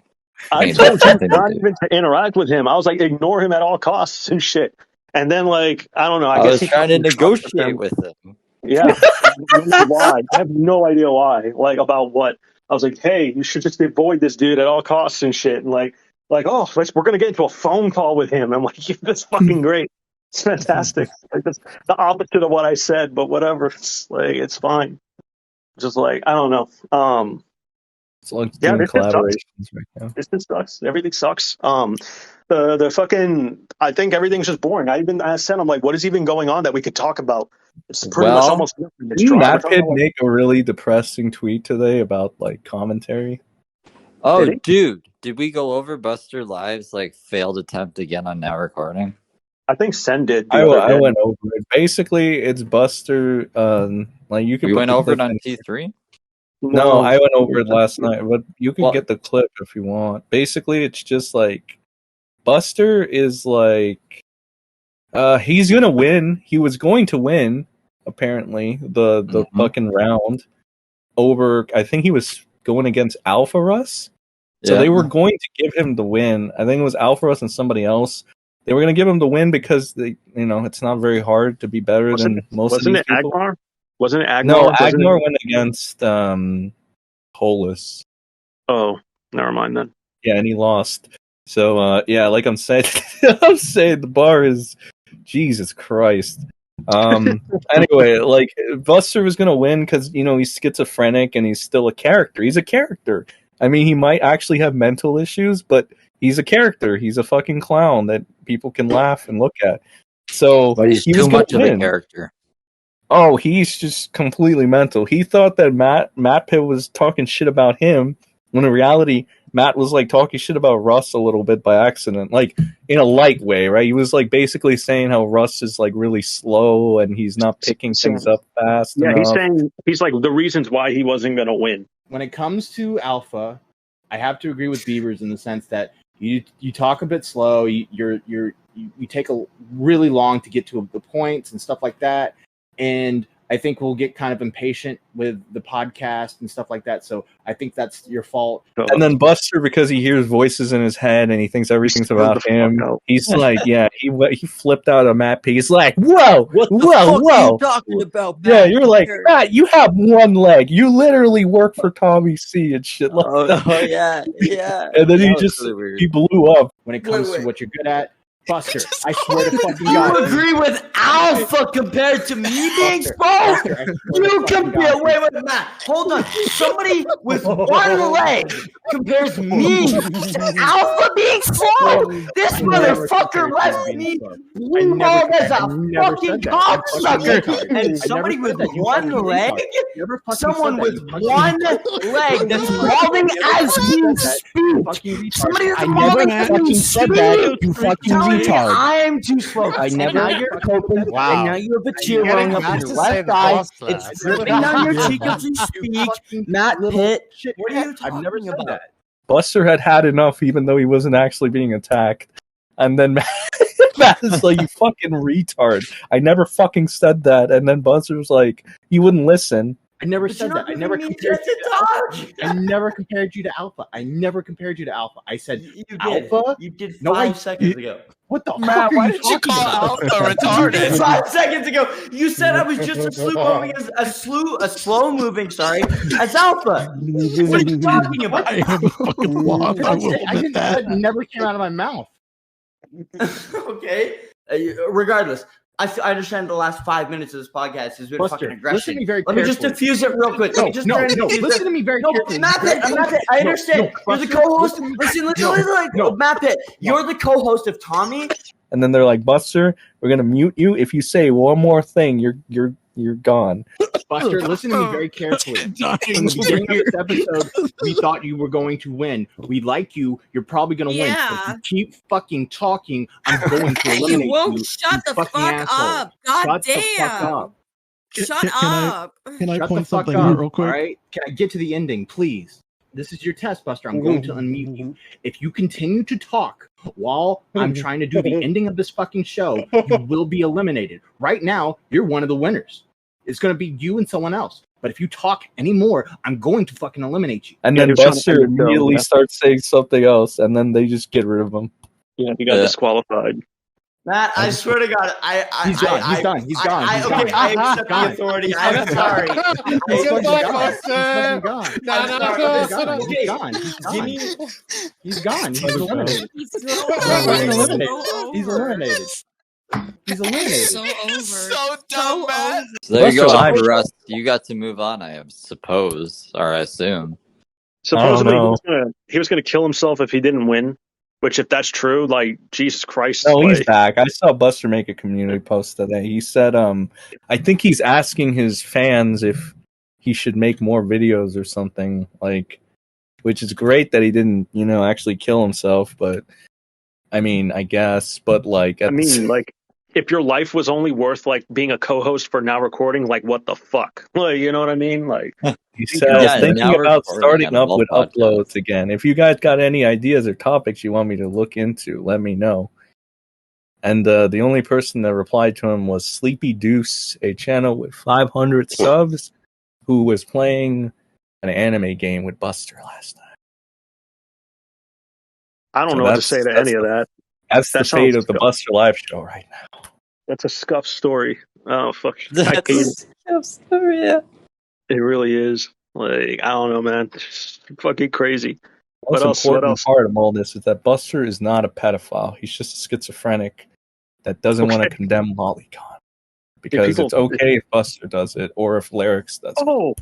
Speaker 1: I told you not even to interact with him. I was like, ignore him at all costs and shit. And then, like, I don't know. I guess
Speaker 2: was trying to negotiate with him.
Speaker 1: Yeah. Why? I have no idea why. Like, about what? I was like, hey, you should just avoid this dude at all costs and shit. And like, oh, we're going to get into a phone call with him. I'm like, yeah, that's fucking great. It's fantastic. Like, that's the opposite of what I said, but whatever. It's like, it's fine. Just like, I don't know.
Speaker 3: It's like doing collaborations right now.
Speaker 1: This just sucks. Everything sucks. The fucking, I think everything's just boring. I even asked Sen, I'm like, what is even going on that we could talk about? It's pretty much almost nothing.
Speaker 3: Didn't Matt make a really depressing tweet today about like commentary?
Speaker 2: Oh, dude, did we go over Buster Live's like failed attempt again on Now Recording?
Speaker 1: I think Sen did.
Speaker 3: I went over it. Basically, it's Buster. Like you could.
Speaker 2: We went over it on T3.
Speaker 3: No, I went over it last night, but you can get the clip if you want. Basically, it's just like Buster is like, he's gonna win. He was going to win, apparently, the fucking round over. I think he was going against Alpha Russ, so they were going to give him the win. I think it was Alpha Russ and somebody else. They were going to give him the win because it's not very hard to be better than most of these people.
Speaker 1: Agmar? Wasn't it Agmar?
Speaker 3: No, Agmar went against Hollis.
Speaker 1: Oh, never mind then.
Speaker 3: Yeah, and he lost. So yeah, like I'm saying, I'm saying the bar is Jesus Christ. Anyway, like Buster was gonna win because he's schizophrenic and he's still a character. He's a character. I mean, he might actually have mental issues, but he's a character. He's a fucking clown that people can laugh and look at. So
Speaker 2: but he's
Speaker 3: he
Speaker 2: too
Speaker 3: was
Speaker 2: much of
Speaker 3: win.
Speaker 2: a character.
Speaker 3: Oh, he's just completely mental. He thought that Matt Pitt was talking shit about him, when in reality, Matt was like talking shit about Russ a little bit by accident, like in a light way, right? He was like basically saying how Russ is like really slow and he's not picking things up fast enough.
Speaker 1: He's saying he's like the reasons why he wasn't going to win.
Speaker 6: When it comes to Alpha, I have to agree with Beavers in the sense that you talk a bit slow. You take a really long to get to the points and stuff like that. And I think we'll get kind of impatient with the podcast and stuff like that. So I think that's your fault.
Speaker 3: And then Buster, because he hears voices in his head and he thinks everything's about him, he's like, yeah, he flipped out a Matt P. He's like, whoa,
Speaker 2: what the
Speaker 3: whoa,
Speaker 2: fuck
Speaker 3: whoa.
Speaker 2: Are you talking about, Matt?
Speaker 3: Yeah, you're like, Matt, you have one leg. You literally work for Tommy C and shit like that.
Speaker 2: Oh yeah, yeah.
Speaker 3: And then he blew up.
Speaker 6: When it comes to what you're good at, Buster, I swear to fucking God.
Speaker 5: You agree with Alpha compared to me being slow? You compare. Wait, Matt. Hold on. Somebody with one leg compares me to Alpha being slow. This motherfucker left me blue balled as a fucking cocksucker. And somebody with one leg, someone with one leg that's balding as we speak. Somebody that's balding as we speak.
Speaker 6: You fucking retard.
Speaker 5: I'm too slow.
Speaker 6: I never.
Speaker 5: Now you're coping, and now you have a tear rolling up your left eye. It's dripping down your cheek as you speak. Matt Pitt, what are you talking about?
Speaker 6: That.
Speaker 3: Buster had enough, even though he wasn't actually being attacked. And then Matt is like, you fucking retard. I never fucking said that. And then Buster was like, you wouldn't listen.
Speaker 6: I never said that. I never compared you to Alpha. I never compared you to Alpha. I never compared you to Alpha. I said Alpha.
Speaker 5: You did 5 seconds ago.
Speaker 6: What the
Speaker 7: Matt,
Speaker 6: fuck?
Speaker 7: why did you call Alpha retarded?
Speaker 5: 5 seconds ago, you said I was just a slow moving, as Alpha. What are you talking about?
Speaker 7: I am fucking lost. I will admit that.
Speaker 6: Never came out of my mouth.
Speaker 5: Okay. Regardless. I understand the last 5 minutes of this podcast has been
Speaker 6: Buster,
Speaker 5: fucking aggression.
Speaker 6: Listen to me very
Speaker 5: Let me just diffuse it real quick.
Speaker 6: Listen to me very carefully.
Speaker 5: Matt Pitt, I understand. You're the co-host. Listen. Matt Pitt, you're the co-host of Tommy.
Speaker 3: And then they're like, Buster, we're gonna mute you. If you say one more thing, you're gone.
Speaker 6: Buster, listen to me very carefully. From the beginning of this episode, we thought you were going to win. We like you. You're probably going to win. If you keep fucking talking, I'm going to eliminate you.
Speaker 8: You won't shut the fuck up. God damn. Shut up.
Speaker 7: Can I point something out real quick?
Speaker 6: All right? Can I get to the ending, please? This is your test, Buster. I'm going to unmute you. If you continue to talk while I'm trying to do the ending of this fucking show, you will be eliminated. Right now, you're one of the winners. It's going to be you and someone else. But if you talk anymore, I'm going to fucking eliminate you.
Speaker 3: And then Buster immediately starts saying something else, and then they just get rid of him.
Speaker 1: Yeah, he got disqualified.
Speaker 5: Matt, I swear to God,
Speaker 6: He's gone. He's gone.
Speaker 5: Okay, I accept the authority. I'm sorry.
Speaker 6: He's gone. He's gone. He's eliminated. He's eliminated. He's eliminated.
Speaker 8: So over.
Speaker 7: So dumb, man.
Speaker 2: So there you go, Russ. You got to move on, I suppose, or I assume.
Speaker 1: Supposedly he was gonna kill himself if he didn't win. Which, if that's true, like, Jesus Christ.
Speaker 3: No, he's back. I saw Buster make a community post today. He said, I think he's asking his fans if he should make more videos or something, like, which is great that he didn't, actually kill himself, but, I mean, I guess, but, like...
Speaker 1: if your life was only worth, like, being a co-host for Now Recording, like, what the fuck? Like, you know what I mean? Like...
Speaker 3: He says, thinking about starting up with uploads again. If you guys got any ideas or topics you want me to look into, let me know. And the only person that replied to him was Sleepy Deuce, a channel with 500 subs, who was playing an anime game with Buster last night.
Speaker 1: I don't know what to say to any of that.
Speaker 3: That's the fate of the Buster Live show right now.
Speaker 1: That's a scuffed story. Oh, fuck.
Speaker 2: That's a scuffed story, yeah.
Speaker 1: It really is. Like, I don't know, man. It's fucking crazy.
Speaker 3: Most
Speaker 1: What
Speaker 3: important
Speaker 1: else?
Speaker 3: part of all this is that Buster is not a pedophile. He's just a schizophrenic that doesn't want to condemn Lolicon. Because it's okay if Buster does it or if Lyrics does it.
Speaker 1: Oh,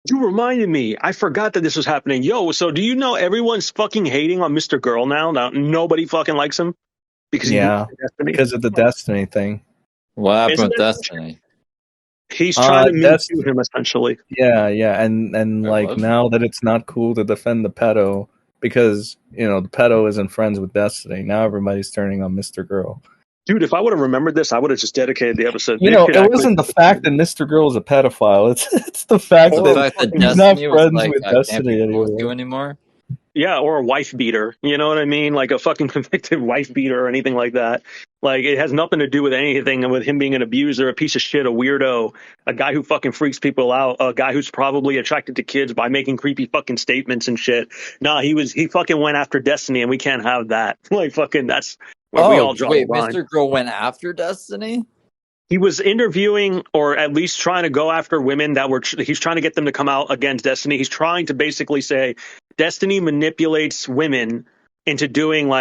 Speaker 1: you reminded me. I forgot that this was happening. Yo, so do you know everyone's fucking hating on Mr. Girl now? Now nobody fucking likes him because
Speaker 3: because of the Destiny thing.
Speaker 2: What happened with Destiny?
Speaker 1: He's trying to Me Too him essentially.
Speaker 3: Yeah, and like now that it's not cool to defend the pedo because the pedo isn't friends with Destiny. Now everybody's turning on Mr. Girl.
Speaker 1: Dude, if I would have remembered this, I would have just dedicated the episode.
Speaker 3: It wasn't the fact that Mr. Girl is a pedophile. It's the fact that he's not friends with Destiny
Speaker 2: anymore.
Speaker 1: Yeah, or a wife beater. You know what I mean? Like a fucking convicted wife beater or anything like that. Like it has nothing to do with anything with him being an abuser, a piece of shit, a weirdo, a guy who fucking freaks people out, a guy who's probably attracted to kids by making creepy fucking statements and shit. Nah, he fucking went after Destiny, and we can't have that. Like fucking that's where we all draw the line.
Speaker 2: Mr. Girl went after Destiny?
Speaker 1: He was interviewing or at least trying to go after women he's trying to get them to come out against Destiny. He's trying to basically say Destiny manipulates women into doing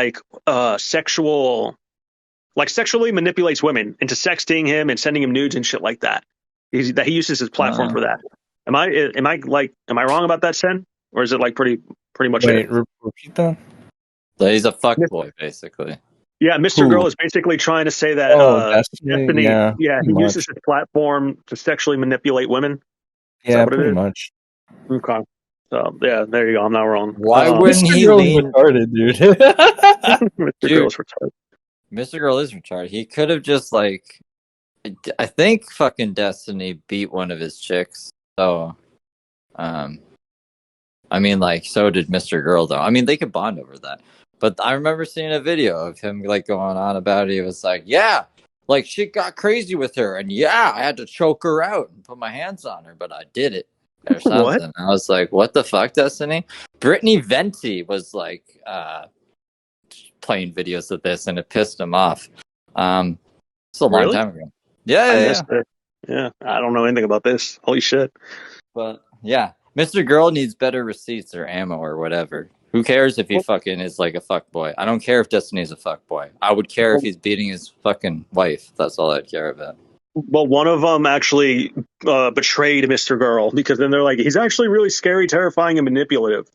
Speaker 1: sexually manipulates women into sexting him and sending him nudes and shit like that. He uses his platform for that. Am I wrong about that, Sen? Or is it like pretty much it?
Speaker 3: Repeat that?
Speaker 2: So he's a fuckboy, basically.
Speaker 1: Yeah, Mr. Girl is basically trying to say that Destiny he uses his platform to sexually manipulate women. Is that what
Speaker 3: pretty much.
Speaker 1: Okay. So yeah, there you go. I'm not wrong.
Speaker 2: Why wouldn't he lean
Speaker 3: retarded, dude?
Speaker 1: Mr. Girl is retarded.
Speaker 2: Mr. Girl is retarded. He could have just I think fucking Destiny beat one of his chicks. So I mean so did Mr. Girl though. I mean they could bond over that. But I remember seeing a video of him going on about it. He was like, yeah, shit got crazy with her. And yeah, I had to choke her out and put my hands on her, but I did it. Or something. What? I was like, what the fuck, Destiny? Brittany Venti was playing videos of this and it pissed him off. It's a long time ago. Yeah.
Speaker 1: Yeah, I don't know anything about this. Holy shit.
Speaker 2: But yeah, Mr. Girl needs better receipts or ammo or whatever. Who cares if he fucking is a fuckboy? I don't care if Destiny's a fuckboy. I would care if he's beating his fucking wife. That's all I'd care about.
Speaker 1: Well, one of them actually betrayed Mr. Girl because then they're like, he's actually really scary, terrifying, and manipulative.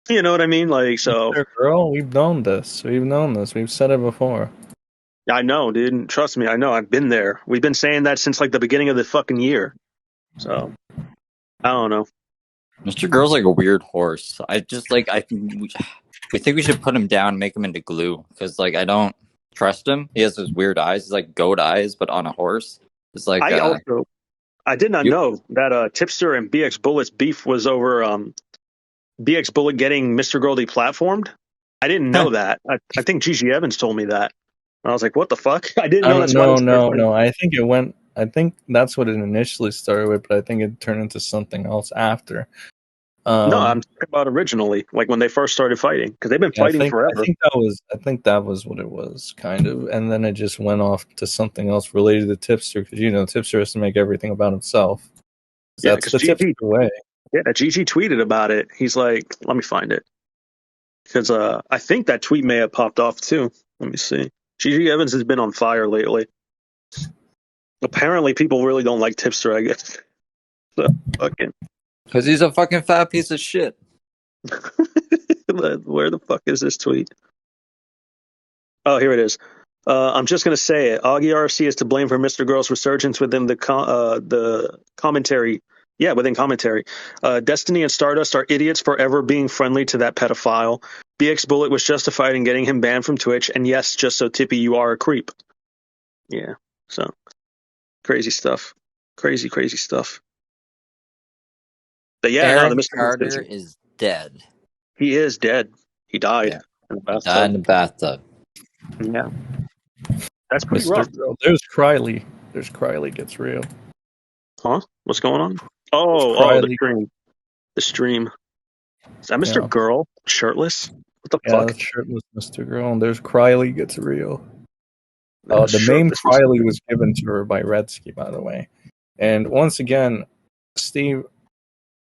Speaker 1: You know what I mean?
Speaker 3: Mr. Girl, we've known this. We've said it before.
Speaker 1: I know, dude. Trust me, I know. I've been there. We've been saying that since the beginning of the fucking year. So, I don't know.
Speaker 2: Mr. Girl's like a weird horse. I just we think we should put him down and make him into glue because I don't trust him. He has those weird eyes. He's like goat eyes, but on a horse. It's like
Speaker 1: I did not know that Tipster and BX Bullet's beef was over BX Bullet getting Mr. Girl deplatformed. I didn't know that. I think Gigi Evans told me that. And I was like, what the fuck? I didn't know.
Speaker 3: No. I think that's what it initially started with, but I think it turned into something else after.
Speaker 1: No, I'm talking about originally, when they first started fighting, because they've been fighting forever.
Speaker 3: I think that was what it was, kind of, and then it just went off to something else related to Tipster, because Tipster has to make everything about himself. That's the Tipster way.
Speaker 1: Yeah, Gigi tweeted about it. He's like, let me find it, because I think that tweet may have popped off too. Let me see. Gigi Evans has been on fire lately. Apparently, people really don't like Tipster, I guess. So, fucking.
Speaker 2: Because he's a fucking fat piece of shit.
Speaker 1: Where the fuck is this tweet? Oh, here it is. I'm just going to say it. Augie RC is to blame for Mr. Girl's resurgence within the commentary. Yeah, within commentary. Destiny and Stardust are idiots for ever being friendly to that pedophile. BX Bullet was justified in getting him banned from Twitch. And yes, just so Tippy, you are a creep. Yeah, so crazy stuff. Crazy stuff. But yeah,
Speaker 2: Aaron Carter is dead.
Speaker 1: He is dead. He died.
Speaker 2: In the bathtub.
Speaker 1: Yeah. That's pretty rough.
Speaker 3: There's Criley. Gets real.
Speaker 1: Huh? What's going on? Oh, the stream. The stream. Is that Mr. Girl shirtless? What the fuck?
Speaker 3: That's shirtless Mr. Girl. And there's Criley gets real. The name Criley was given to her by Redsky, by the way. And once again, Steve,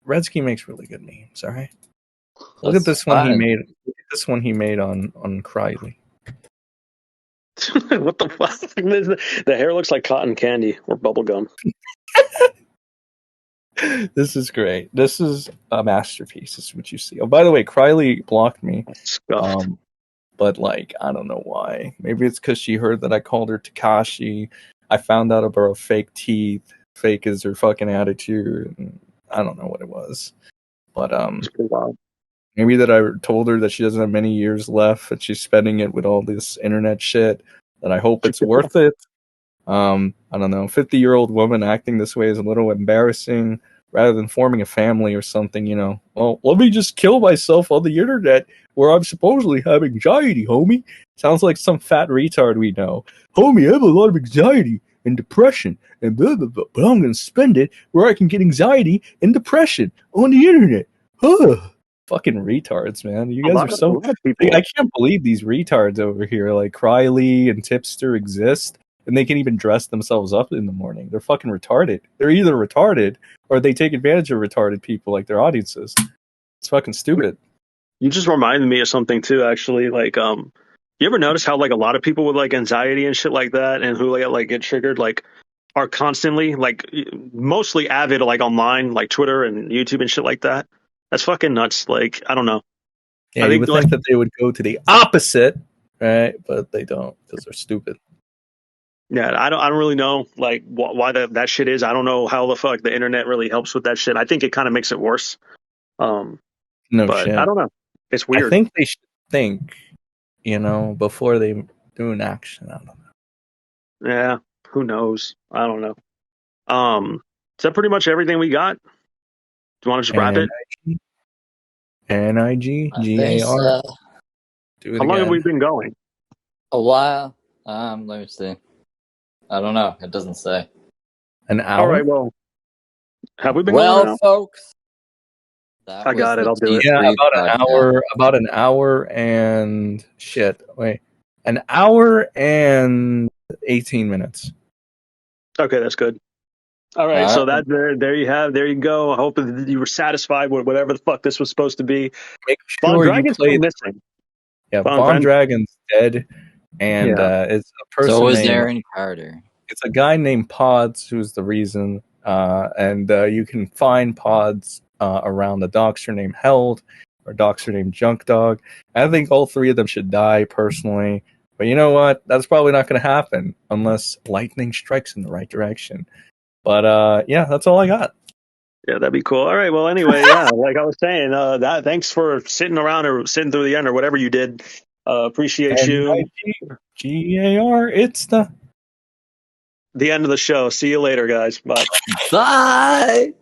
Speaker 3: Redsky makes really good memes. All right. Look at this one he made. Look at this one he made on Krylie.
Speaker 1: What the fuck? The hair looks like cotton candy or bubble gum.
Speaker 3: This is great. This is a masterpiece. This is what you see. Oh, by the way, Krylie blocked me. But like, I don't know why. Maybe it's because she heard that I called her Takashi. I found out about her fake teeth. Fake is her fucking attitude. And I don't know what it was. But maybe that I told her that she doesn't have many years left and she's spending it with all this internet shit. That I hope it's worth it. I don't know. 50-year-old woman acting this way is a little embarrassing. Rather than forming a family or something, you know. Well, let me just kill myself on the internet where I'm supposedly have anxiety, homie. Sounds like some fat retard we know. Homie, I have a lot of anxiety and depression and blah, blah, blah. But I'm going to spend it where I can get anxiety and depression on the internet. Ugh. Fucking retards, man. You guys are so... I can't believe these retards over here. Like, Krylie and Tipster exist. And they can even dress themselves up in the morning. They're fucking retarded. They're either retarded or they take advantage of retarded people like their audiences. It's fucking stupid.
Speaker 1: You just reminded me of something too, actually. Like, you ever notice how like a lot of people with like anxiety and shit like that, and who like get triggered, like are constantly like mostly avid like online, like Twitter and YouTube and shit like that. That's fucking nuts. Like, I don't know.
Speaker 3: Yeah, you would think that they would go to the opposite, right? But they don't because they're stupid.
Speaker 1: Yeah, I don't really know like why that shit is. I don't know how the fuck the internet really helps with that shit. I think it kind of makes it worse.
Speaker 3: No
Speaker 1: but
Speaker 3: shit.
Speaker 1: I don't know. It's weird.
Speaker 3: I think they should think, you know, before they do an action. I don't know.
Speaker 1: Yeah, who knows? I don't know. Is that pretty much everything we got? Do you want to just wrap it?
Speaker 3: NIGGAR. Do it
Speaker 1: How long have
Speaker 3: again.
Speaker 1: we been going?
Speaker 2: A while. Let me see. I don't know. It doesn't say.
Speaker 3: An hour?
Speaker 1: All right, well, have we been
Speaker 2: well,
Speaker 1: going
Speaker 2: folks?
Speaker 1: I got it. I'll do it.
Speaker 3: Yeah, about an hour and shit. Wait. An hour and 18 minutes.
Speaker 1: Okay, that's good. All right, so that there you go. I hope that you were satisfied with whatever the fuck this was supposed to be.
Speaker 3: Make
Speaker 1: Von
Speaker 3: sure
Speaker 1: Dragon's
Speaker 3: you play.
Speaker 1: missing.
Speaker 3: Yeah, Von Dragon's dead, and it's a person.
Speaker 2: So was
Speaker 3: named
Speaker 2: Aaron Carter.
Speaker 3: It's a guy named Pods who's the reason, and you can find Pods around a Doxer named Held or Doxer named Junk Dog. I think all three of them should die personally, but you know what? That's probably not going to happen unless lightning strikes in the right direction. But yeah, that's all I got.
Speaker 1: Yeah, that'd be cool. All right. Well, anyway, yeah, like I was saying, thanks for sitting around or sitting through the end or whatever you did. Appreciate you.
Speaker 3: GAR, it's the
Speaker 1: end of the show. See you later, guys. Bye.
Speaker 2: Bye.